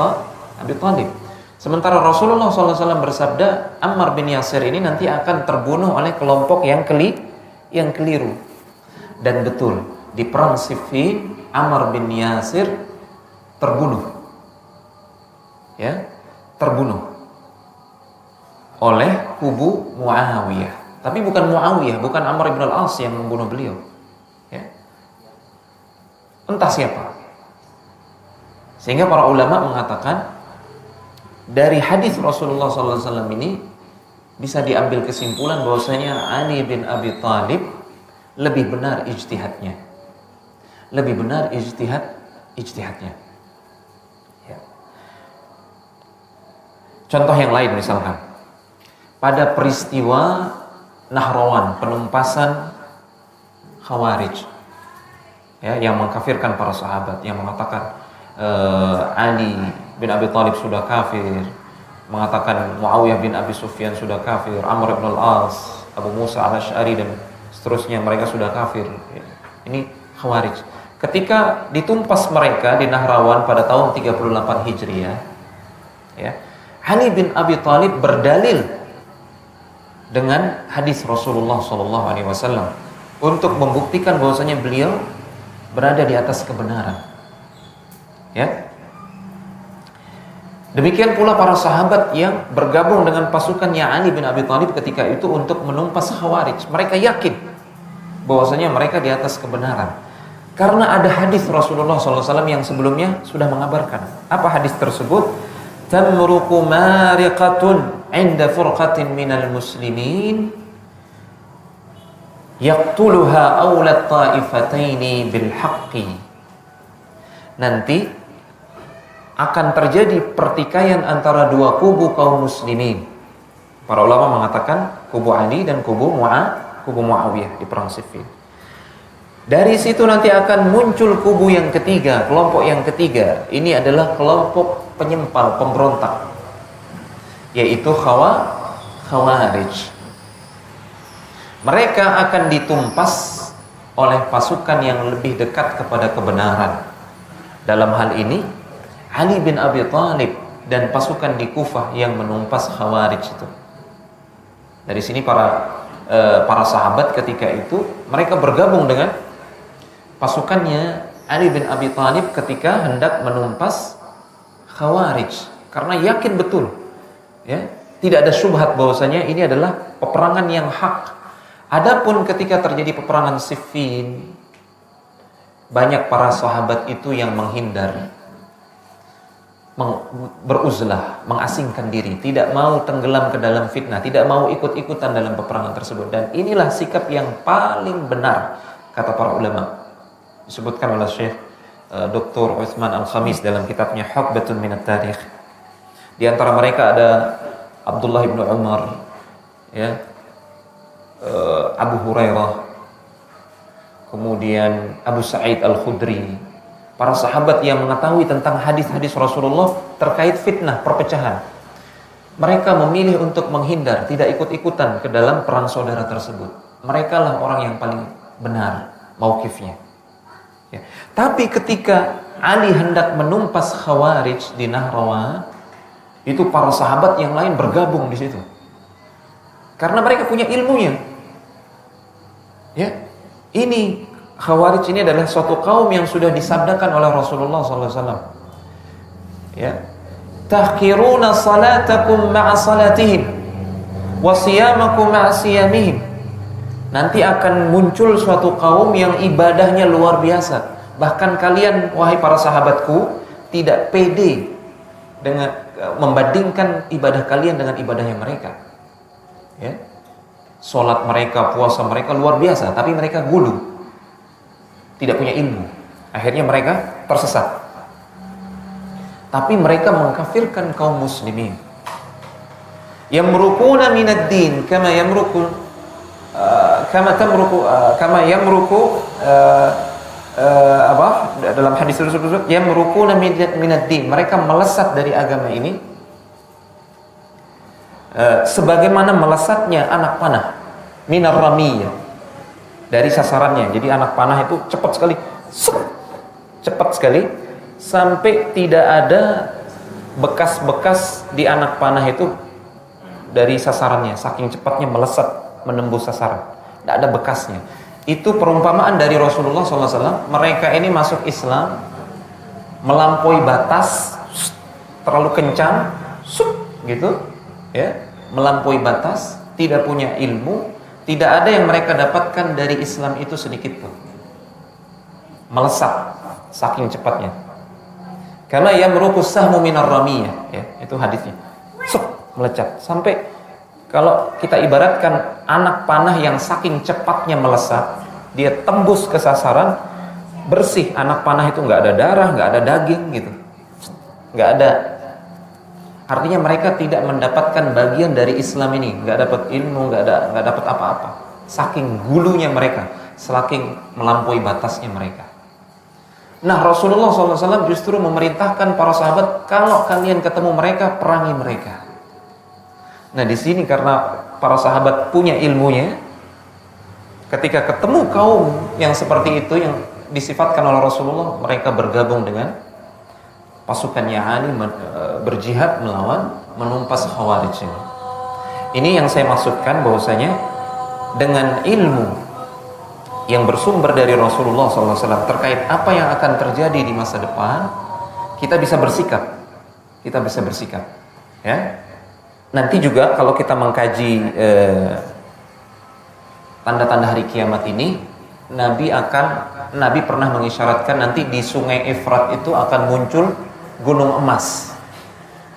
Thalib. Sementara Rasulullah SAW bersabda, Ammar bin Yasir ini nanti akan terbunuh oleh kelompok yang keliru. Dan betul, di perang Siffin Ammar bin Yasir terbunuh. Ya, terbunuh oleh kubu Muawiyah. Tapi bukan Muawiyah, bukan Amr bin al-As yang membunuh beliau. Ya. Entah siapa. Sehingga para ulama mengatakan dari hadis Rasulullah SAW ini bisa diambil kesimpulan bahwasanya Ali bin Abi Thalib lebih benar ijtihadnya. Lebih benar ijtihadnya. Ya. Contoh yang lain misalkan, pada peristiwa Nahrawan, penumpasan Khawarij, ya, yang mengkafirkan para sahabat, yang mengatakan Ali bin Abi Thalib sudah kafir, mengatakan Muawiyah bin Abi Sufyan sudah kafir, Amr bin al-As, Abu Musa al-Asy'ari dan seterusnya, mereka sudah kafir. Ini Khawarij. Ketika ditumpas mereka di Nahrawan pada tahun 38 Hijriah, ya, Ali bin Abi Thalib berdalil dengan hadis Rasulullah SAW untuk membuktikan bahwasanya beliau berada di atas kebenaran. Ya. Demikian pula para sahabat yang bergabung dengan pasukannya Ali bin Abi Thalib ketika itu untuk menumpas Khawarij. Mereka yakin bahwasanya mereka di atas kebenaran, karena ada hadis Rasulullah SAW yang sebelumnya sudah mengabarkan. Apa hadis tersebut? Tamruqu mariqatun 'inda furqatin minal muslimin yaqtuluha awla ta'ifataini bil haqqi. Nanti akan terjadi pertikaian antara dua kubu kaum muslimin. Para ulama mengatakan kubu Ali dan kubu Muawiyah di perang Siffin. Dari situ nanti akan muncul kubu yang ketiga, kelompok yang ketiga. Ini adalah kelompok penyempal, pemberontak, yaitu Khawarij. Mereka akan ditumpas oleh pasukan yang lebih dekat kepada kebenaran. Dalam hal ini Ali bin Abi Thalib dan pasukan di Kufah yang menumpas Khawarij itu. Dari sini para sahabat ketika itu mereka bergabung dengan pasukannya Ali bin Abi Thalib ketika hendak menumpas Khawarij, karena yakin betul, ya, tidak ada syubhat bahwasanya ini adalah peperangan yang hak Adapun ketika terjadi peperangan Siffin, banyak para sahabat itu yang menghindar, beruzlah, mengasingkan diri, tidak mau tenggelam ke dalam fitnah, tidak mau ikut-ikutan dalam peperangan tersebut. Dan inilah sikap yang paling benar, kata para ulama. Disebutkan oleh Syekh Dr. Utsman Al-Khamis dalam kitabnya Haqbatun Minat Tarikh. Di antara mereka ada Abdullah bin Umar, ya, Abu Hurairah, kemudian Abu Sa'id Al-Khudri, para sahabat yang mengetahui tentang hadis-hadis Rasulullah terkait fitnah, perpecahan. Mereka memilih untuk menghindar, tidak ikut-ikutan ke dalam perang saudara tersebut. Mereka lah orang yang paling benar mauqifnya. Ya. Tapi ketika Ali hendak menumpas Khawarij di Nahrawan, itu para sahabat yang lain bergabung di situ. Karena mereka punya ilmunya. Ya, ini Khawarij ini adalah suatu kaum yang sudah disabdakan oleh Rasulullah SAW. Ya, tahqiruna salatakum ma'a salatihim wa siyamakum ma'a siyamihim. Nanti akan muncul suatu kaum yang ibadahnya luar biasa. Bahkan kalian, wahai para sahabatku, tidak pede dengan membandingkan ibadah kalian dengan ibadahnya mereka. Ya. Salat mereka, puasa mereka luar biasa, tapi mereka gulu, tidak punya ilmu. Akhirnya mereka tersesat. Tapi mereka mengkafirkan kaum muslimin. Yamruquna minad din kama yamruqu dalam hadis tersebut, yamruquna minad din, mereka melesat dari agama ini sebagaimana melesatnya anak panah minar ramiyah, dari sasarannya. Jadi anak panah itu cepat sekali, cepat sekali, sampai tidak ada bekas-bekas di anak panah itu dari sasarannya, saking cepatnya melesat menembus sasaran, tidak ada bekasnya. Itu perumpamaan dari Rasulullah SAW. Mereka ini masuk Islam melampaui batas, terlalu kencang, gitu, ya, melampaui batas, tidak punya ilmu, tidak ada yang mereka dapatkan dari Islam itu sedikit pun. Melesat saking cepatnya. Karena yamruqus sahmu minar ramiyah, ya, itu hadisnya. Melecat sampai, kalau kita ibaratkan anak panah yang saking cepatnya melesat, dia tembus ke sasaran, bersih anak panah itu, nggak ada darah, nggak ada daging gitu, nggak ada. Artinya mereka tidak mendapatkan bagian dari Islam ini, nggak dapat ilmu, nggak dapat apa-apa. Saking gulunya mereka, saking melampaui batasnya mereka. Nah, Rasulullah SAW justru memerintahkan para sahabat, kalau kalian ketemu mereka, perangi mereka. Nah, di sini karena para sahabat punya ilmunya, ketika ketemu kaum yang seperti itu yang disifatkan oleh Rasulullah, mereka bergabung dengan pasukannya Ali, berjihad melawan, menumpas Khawarij ini. Ini yang saya maksudkan, bahwasanya dengan ilmu yang bersumber dari Rasulullah SAW terkait apa yang akan terjadi di masa depan, kita bisa bersikap. Kita bisa bersikap, ya. Nanti juga kalau kita mengkaji tanda-tanda hari kiamat ini, Nabi pernah mengisyaratkan nanti di Sungai Efrat itu akan muncul gunung emas.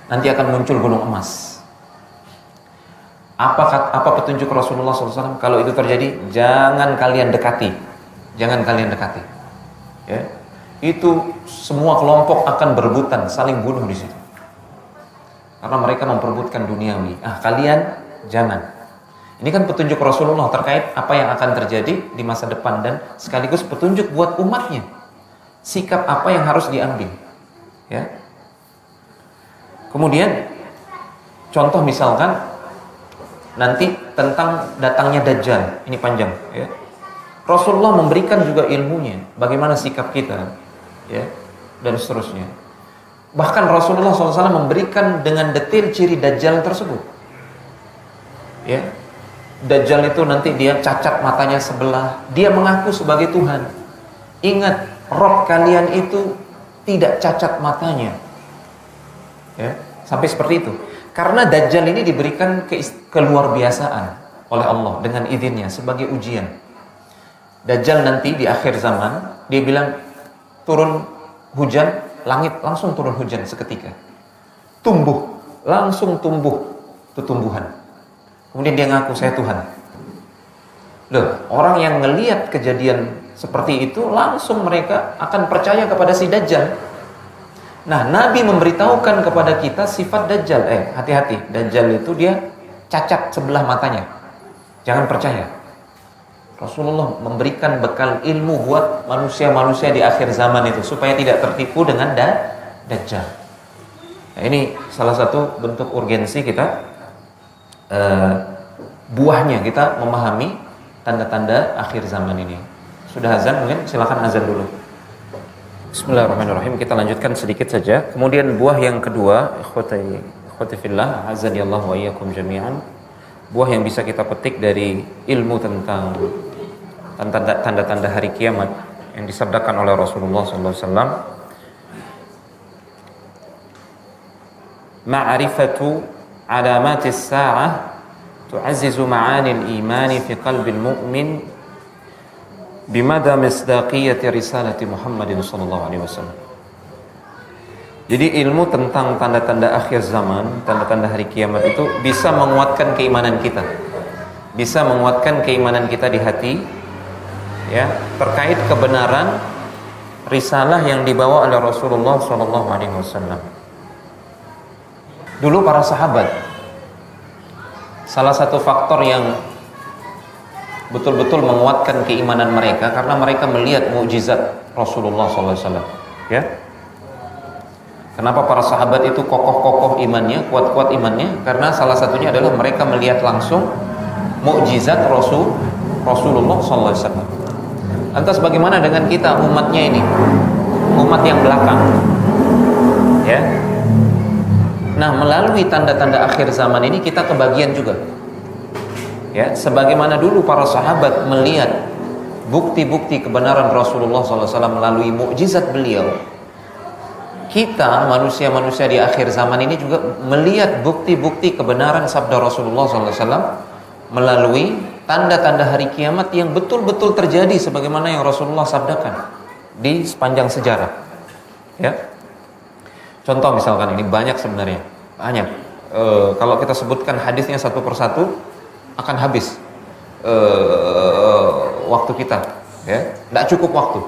Nanti akan muncul gunung emas. Apa petunjuk Rasulullah SAW? Kalau itu terjadi, jangan kalian dekati. Jangan kalian dekati. Ya. Itu semua kelompok akan berebutan, saling bunuh di situ. Karena mereka memperebutkan duniawi. Kalian jangan. Ini kan petunjuk Rasulullah terkait apa yang akan terjadi di masa depan, dan sekaligus petunjuk buat umatnya. Sikap apa yang harus diambil. Ya. Kemudian contoh misalkan nanti tentang datangnya Dajjal, ini panjang, ya. Rasulullah memberikan juga ilmunya, bagaimana sikap kita, ya, dan seterusnya. Bahkan Rasulullah SAW memberikan dengan detail ciri Dajjal tersebut. Ya, Dajjal itu nanti dia cacat matanya sebelah, dia mengaku sebagai Tuhan. Ingat, Rob kalian itu tidak cacat matanya. Ya, sampai seperti itu. Karena Dajjal ini diberikan keluar biasaan oleh Allah dengan izinnya sebagai ujian. Dajjal nanti di akhir zaman, dia bilang turun hujan, langit langsung turun hujan seketika. Tumbuh, langsung tumbuh tumbuhan. Kemudian dia ngaku saya Tuhan. Loh, orang yang ngelihat kejadian seperti itu langsung mereka akan percaya kepada si Dajjal. Nah, Nabi memberitahukan kepada kita sifat Dajjal. Hati-hati, Dajjal itu dia cacat sebelah matanya. Jangan percaya. Rasulullah memberikan bekal ilmu buat manusia-manusia di akhir zaman itu supaya tidak tertipu dengan Dajjal. Nah, ini salah satu bentuk urgensi kita, buahnya kita memahami tanda-tanda akhir zaman ini. Sudah azan mungkin? Silakan azan dulu. Bismillahirrahmanirrahim. Kita lanjutkan sedikit saja. Kemudian buah yang kedua, ikhwati fillah, azanillahu wa iyyakum jami'an. Buah yang bisa kita petik dari ilmu tentang tanda-tanda hari kiamat yang disabdakan oleh Rasulullah SAW. Ma'rifatu alamatis sa'ah tu'azzizu ma'anil imani fi qalbil mu'min bimada misdaqiyati risalati Muhammadin sallallahu alaihi wasallam. Jadi ilmu tentang tanda-tanda akhir zaman, tanda-tanda hari kiamat itu bisa menguatkan keimanan kita. Bisa menguatkan keimanan kita di hati, ya, terkait kebenaran risalah yang dibawa oleh Rasulullah sallallahu alaihi wasallam. Dulu para sahabat, salah satu faktor yang betul-betul menguatkan keimanan mereka karena mereka melihat mukjizat Rasulullah sallallahu alaihi wasallam, ya. Kenapa para sahabat itu kokoh-kokoh imannya, kuat-kuat imannya? Karena salah satunya adalah mereka melihat langsung mukjizat Rasulullah sallallahu alaihi wasallam. Lantas bagaimana dengan kita umatnya ini? Umat yang belakang. Ya. Nah, melalui tanda-tanda akhir zaman ini kita kebagian juga. Ya, sebagaimana dulu para sahabat melihat bukti-bukti kebenaran Rasulullah sallallahu alaihi wasallam melalui mukjizat beliau. Kita manusia-manusia di akhir zaman ini juga melihat bukti-bukti kebenaran sabda Rasulullah SAW melalui tanda-tanda hari kiamat yang betul-betul terjadi sebagaimana yang Rasulullah sabdakan di sepanjang sejarah. Ya, contoh misalkan ini banyak sebenarnya, banyak. Kalau kita sebutkan hadisnya satu persatu akan habis waktu kita. Ya, tidak cukup waktu.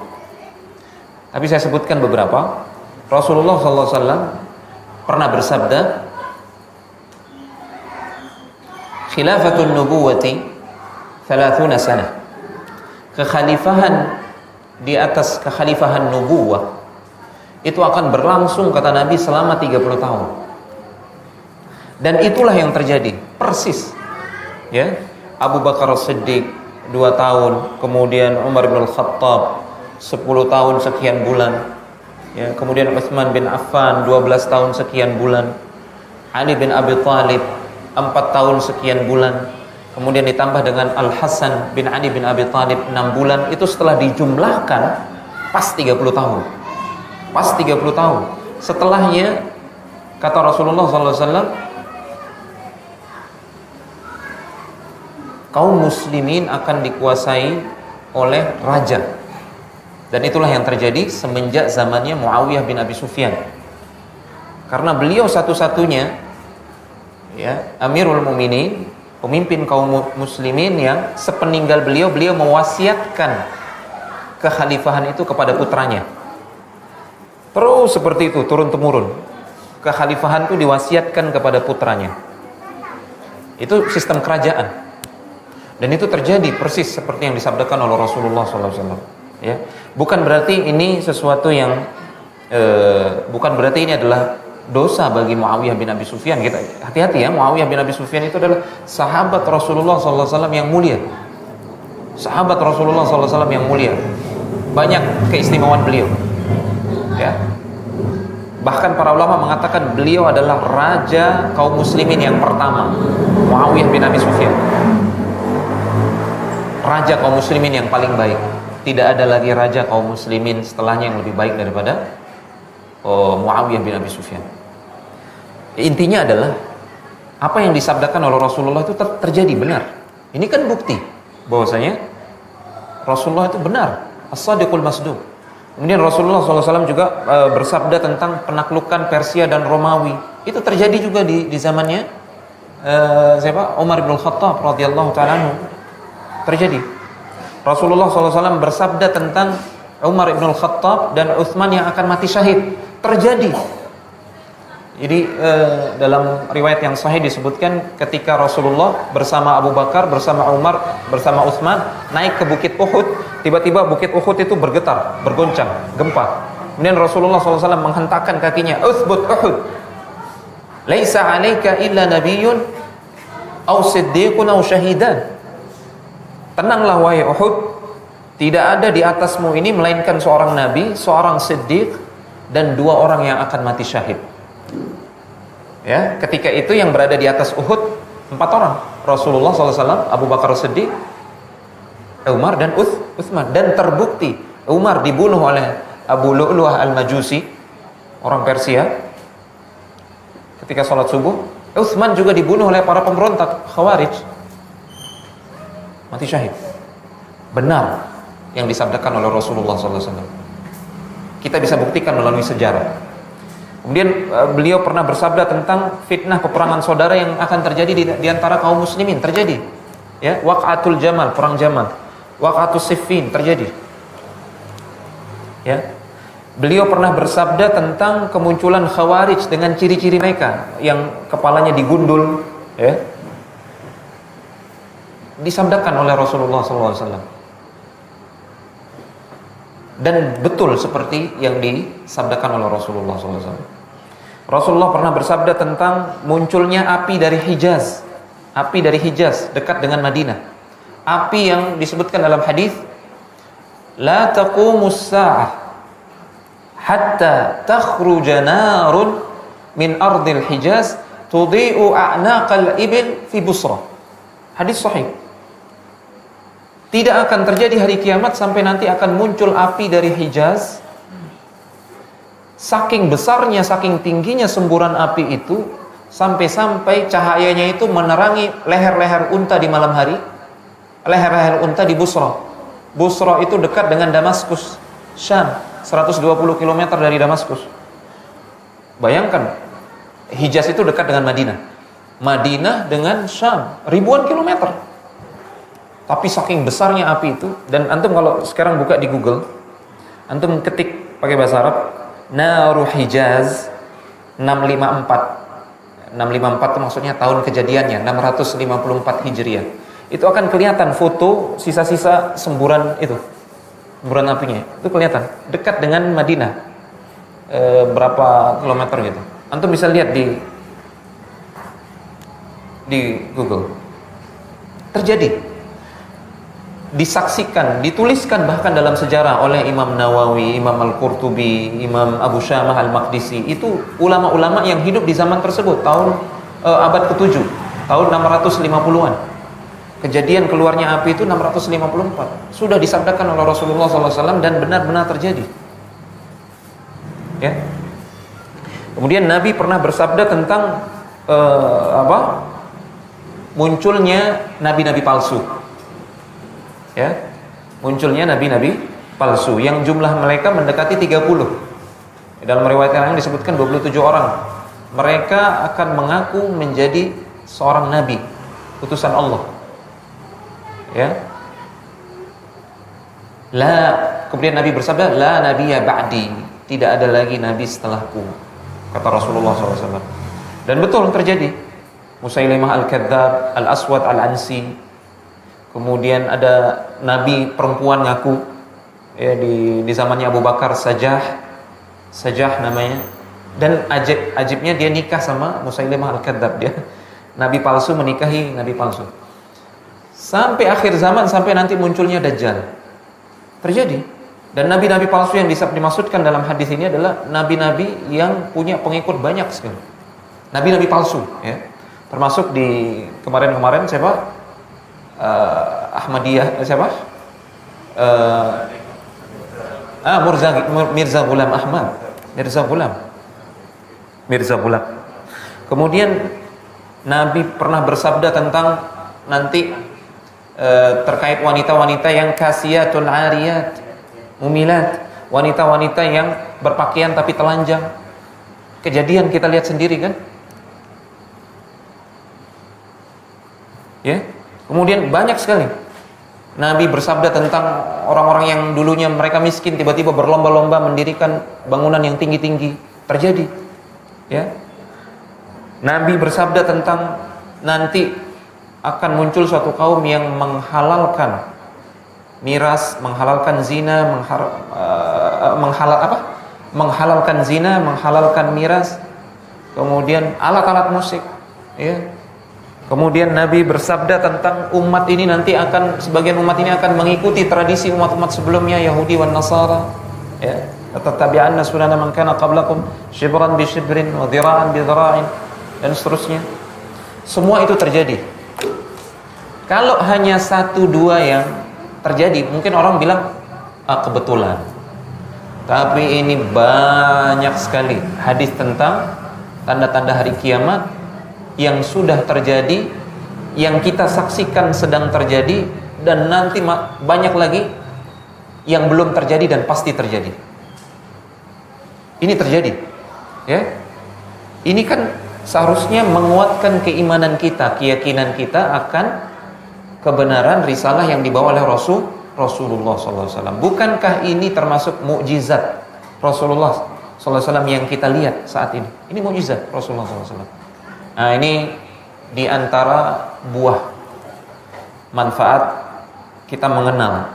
Tapi saya sebutkan beberapa. Rasulullah SAW pernah bersabda, khilafatun nubuwati 30 sanah. Kekhalifahan di atas kekhalifahan nubuwah itu akan berlangsung, kata Nabi, selama 30 tahun. Dan itulah yang terjadi persis. Ya, Abu Bakar As-Siddiq 2 tahun, kemudian Umar bin Al-Khattab 10 tahun sekian bulan. Ya, kemudian Utsman bin Affan 12 tahun sekian bulan, Ali bin Abi Thalib 4 tahun sekian bulan, kemudian ditambah dengan Al-Hasan bin Ali bin Abi Thalib 6 bulan. Itu setelah dijumlahkan pas 30 tahun. Pas 30 tahun. Setelahnya kata Rasulullah SAW, kaum muslimin akan dikuasai oleh raja. Dan itulah yang terjadi semenjak zamannya Muawiyah bin Abi Sufyan. Karena beliau satu-satunya, ya, Amirul Mukminin, pemimpin kaum muslimin yang sepeninggal beliau mewasiatkan kekhalifahan itu kepada putranya. Terus seperti itu, turun temurun. Kekhalifahan itu diwasiatkan kepada putranya. Itu sistem kerajaan. Dan itu terjadi persis seperti yang disabdakan oleh Rasulullah SAW. Ya, bukan berarti ini sesuatu yang bukan berarti ini adalah dosa bagi Muawiyah bin Abi Sufyan. Kita hati-hati ya, Muawiyah bin Abi Sufyan itu adalah sahabat Rasulullah SAW yang mulia. Sahabat Rasulullah SAW yang mulia. Banyak keistimewaan beliau. Ya. Bahkan para ulama mengatakan beliau adalah raja kaum muslimin yang pertama, Muawiyah bin Abi Sufyan. Raja kaum muslimin yang paling baik. Tidak ada lagi raja kaum muslimin setelahnya yang lebih baik daripada Muawiyah bin Abi Sufyan. Intinya adalah apa yang disabdakan oleh Rasulullah itu terjadi benar. Ini kan bukti bahwasanya Rasulullah itu benar, as-sadiqul masduq. Kemudian Rasulullah SAW juga bersabda tentang penaklukan Persia dan Romawi. Itu terjadi juga di zamannya siapa? Umar bin Khattab radhiyallahu ta'ala anhu. Terjadi. Rasulullah SAW bersabda tentang Umar bin Khattab dan Utsman yang akan mati syahid. Terjadi. Jadi dalam riwayat yang sahih disebutkan ketika Rasulullah bersama Abu Bakar, bersama Umar, bersama Utsman naik ke Bukit Uhud, tiba-tiba Bukit Uhud itu bergetar, bergoncang, gempa. Kemudian Rasulullah SAW menghentakkan kakinya, "Uthbut Uhud, laisa 'alaika illa nabiyyun aw siddiqun aw syahidan." Tenanglah wahai Uhud, tidak ada di atasmu ini melainkan seorang nabi, seorang siddiq, dan 2 orang yang akan mati syahid. Ya, ketika itu yang berada di atas Uhud 4 orang, Rasulullah SAW, Abu Bakar Siddiq, Umar dan Utsman. Dan terbukti Umar dibunuh oleh Abu Lu'lu'ah al-Majusi, orang Persia, ketika sholat subuh. Utsman juga dibunuh oleh para pemberontak Khawarij, mati syahid. Benar yang disabdakan oleh Rasulullah SAW. Kita bisa buktikan melalui sejarah. Kemudian beliau pernah bersabda tentang fitnah peperangan saudara yang akan terjadi di antara kaum muslimin. Terjadi, ya, waqatul Jamal, perang Jamal, waqatus Siffin terjadi. Ya, beliau pernah bersabda tentang kemunculan Khawarij dengan ciri-ciri mereka yang kepalanya digundul, ya, disabdakan oleh Rasulullah SAW. Dan betul seperti yang disabdakan oleh Rasulullah SAW. Rasulullah pernah bersabda tentang munculnya api dari Hijaz. Api dari Hijaz dekat dengan Madinah. Api yang disebutkan dalam hadis, la taqumus sa'ah hatta takhruja narun min ardil Hijaz tudhi'u a'naqal ibil fi Busra. Hadis sahih. Tidak akan terjadi hari kiamat sampai nanti akan muncul api dari Hijaz. Saking besarnya, saking tingginya semburan api itu, sampai-sampai cahayanya itu menerangi leher-leher unta di malam hari, leher-leher unta di Busra. Busra itu dekat dengan Damaskus, Syam, 120 km dari Damaskus. Bayangkan, Hijaz itu dekat dengan Madinah. Madinah dengan Syam, ribuan kilometer. Tapi saking besarnya api itu, dan antum kalau sekarang buka di Google, antum ketik pakai bahasa Arab, Naru Hijaz 654. 654 itu maksudnya tahun kejadiannya, 654 Hijriah. Itu akan kelihatan foto sisa-sisa semburan itu, semburan apinya. Itu kelihatan dekat dengan Madinah, berapa kilometer gitu. Antum bisa lihat di Google. Terjadi, disaksikan, dituliskan bahkan dalam sejarah oleh Imam Nawawi, Imam Al-Qurtubi, Imam Abu Syamah Al-Maqdisi. Itu ulama-ulama yang hidup di zaman tersebut, tahun abad ke-7, tahun 650-an. Kejadian keluarnya api itu 654. Sudah disabdakan oleh Rasulullah SAW dan benar-benar terjadi. Ya. Kemudian Nabi pernah bersabda tentang munculnya nabi-nabi palsu. Ya, munculnya nabi-nabi palsu yang jumlah mereka mendekati 30. Dalam riwayat yang lain disebutkan 27 orang. Mereka akan mengaku menjadi seorang nabi, utusan Allah. Ya. Kemudian Nabi bersabda, la nabiyya ba'di, tidak ada lagi nabi setelahku, kata Rasulullah SAW. Dan betul terjadi. Musailimah al-Kadzdzab, Al-Aswad al-Ansi. Kemudian ada nabi perempuan ngaku, ya, di zamannya Abu Bakar, Sajah namanya. Dan ajibnya dia nikah sama Musailimah al-Kadzdzab, dia nabi palsu menikahi nabi palsu. Sampai akhir zaman, sampai nanti munculnya Dajjal. Terjadi. Dan nabi-nabi palsu yang dimaksudkan dalam hadis ini adalah nabi-nabi yang punya pengikut banyak sekali. Nabi-nabi palsu, ya. Termasuk di kemarin-kemarin siapa? Ahmadiyah, siapa? Mirza Ghulam Ahmad, Mirza Ghulam. Kemudian Nabi pernah bersabda tentang nanti terkait wanita-wanita yang kasiyatun ariyat, mumilat, wanita-wanita yang berpakaian tapi telanjang. Kejadian kita lihat sendiri kan? Ya. Kemudian banyak sekali Nabi bersabda tentang orang-orang yang dulunya mereka miskin tiba-tiba berlomba-lomba mendirikan bangunan yang tinggi-tinggi. Terjadi. Ya. Nabi bersabda tentang nanti akan muncul suatu kaum yang menghalalkan miras, menghalalkan zina, menghalalkan zina, menghalalkan miras, kemudian alat-alat musik, ya. Kemudian Nabi bersabda tentang umat ini nanti akan, sebagian umat ini akan mengikuti tradisi umat-umat sebelumnya, Yahudi wan Nasara, ya. Tatabi'anna sunana man kana qablakum shibran bi shibrin wa dhira'an bi dhira'in, dan seterusnya. Semua itu terjadi. Kalau hanya satu dua yang terjadi, mungkin orang bilang kebetulan. Tapi ini banyak sekali hadis tentang tanda-tanda hari kiamat yang sudah terjadi, yang kita saksikan sedang terjadi, dan nanti banyak lagi yang belum terjadi dan pasti terjadi. Ini terjadi, ya. Ini kan seharusnya menguatkan keimanan kita, keyakinan kita akan kebenaran risalah yang dibawa oleh Rasulullah SAW. Bukankah ini termasuk mukjizat Rasulullah SAW yang kita lihat saat ini? Ini mukjizat Rasulullah SAW. Nah, ini diantara buah manfaat kita mengenal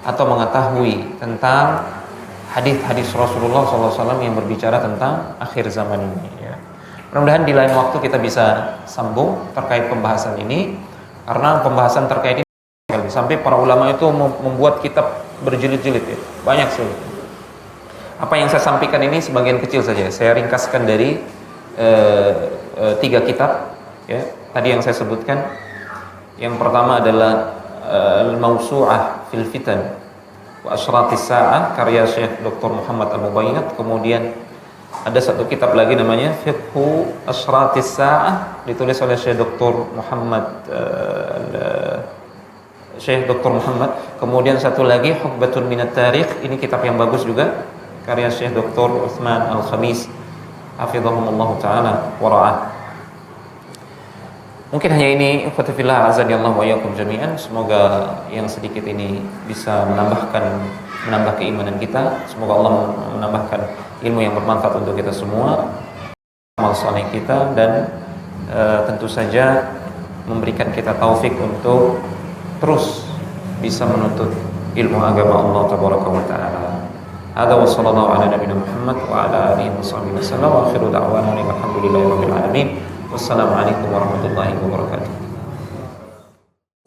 atau mengetahui tentang hadis-hadis Rasulullah SAW yang berbicara tentang akhir zaman ini, ya. Mudah-mudahan di lain waktu kita bisa sambung terkait pembahasan ini, karena pembahasan terkait ini sampai para ulama itu membuat kitab berjilid-jilid, ya. Banyak sekali. Apa yang saya sampaikan ini sebagian kecil saja. Saya ringkaskan dari 3 kitab, ya. Tadi yang saya sebutkan. Yang pertama adalah Al-Mawsu'ah fil Fitan wa Asyratis Sa'ah karya Syekh Dr. Muhammad Al-Mubayyinat. Kemudian ada satu kitab lagi namanya Fiqhu Asyratis Sa'ah, ditulis oleh Syekh Dr. Muhammad. Kemudian satu lagi Hukbatun Minat Tarikh, ini kitab yang bagus juga, karya Syekh Dr. Utsman Al-Khamis hafizahumullah taala wa ra'ah. Mungkin hanya ini, ikhwati fillah azanillahu wa iyyakum jami'an. Semoga yang sedikit ini bisa menambah keimanan kita. Semoga Allah menambahkan ilmu yang bermanfaat untuk kita semua, amal saleh kita, dan tentu saja memberikan kita taufik untuk terus bisa menuntut ilmu agama Allah tabaraka wa taala. Hadza wa sallallahu ala nabiyina Muhammad wa ala alihi washabihi wasallam, wa akhiru da'wana alhamdulillahirabbil alamin. Wassalamualaikum warahmatullahi wabarakatuh.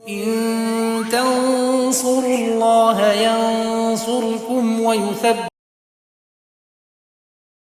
In tansurullaha yansurkum wa yuthabbit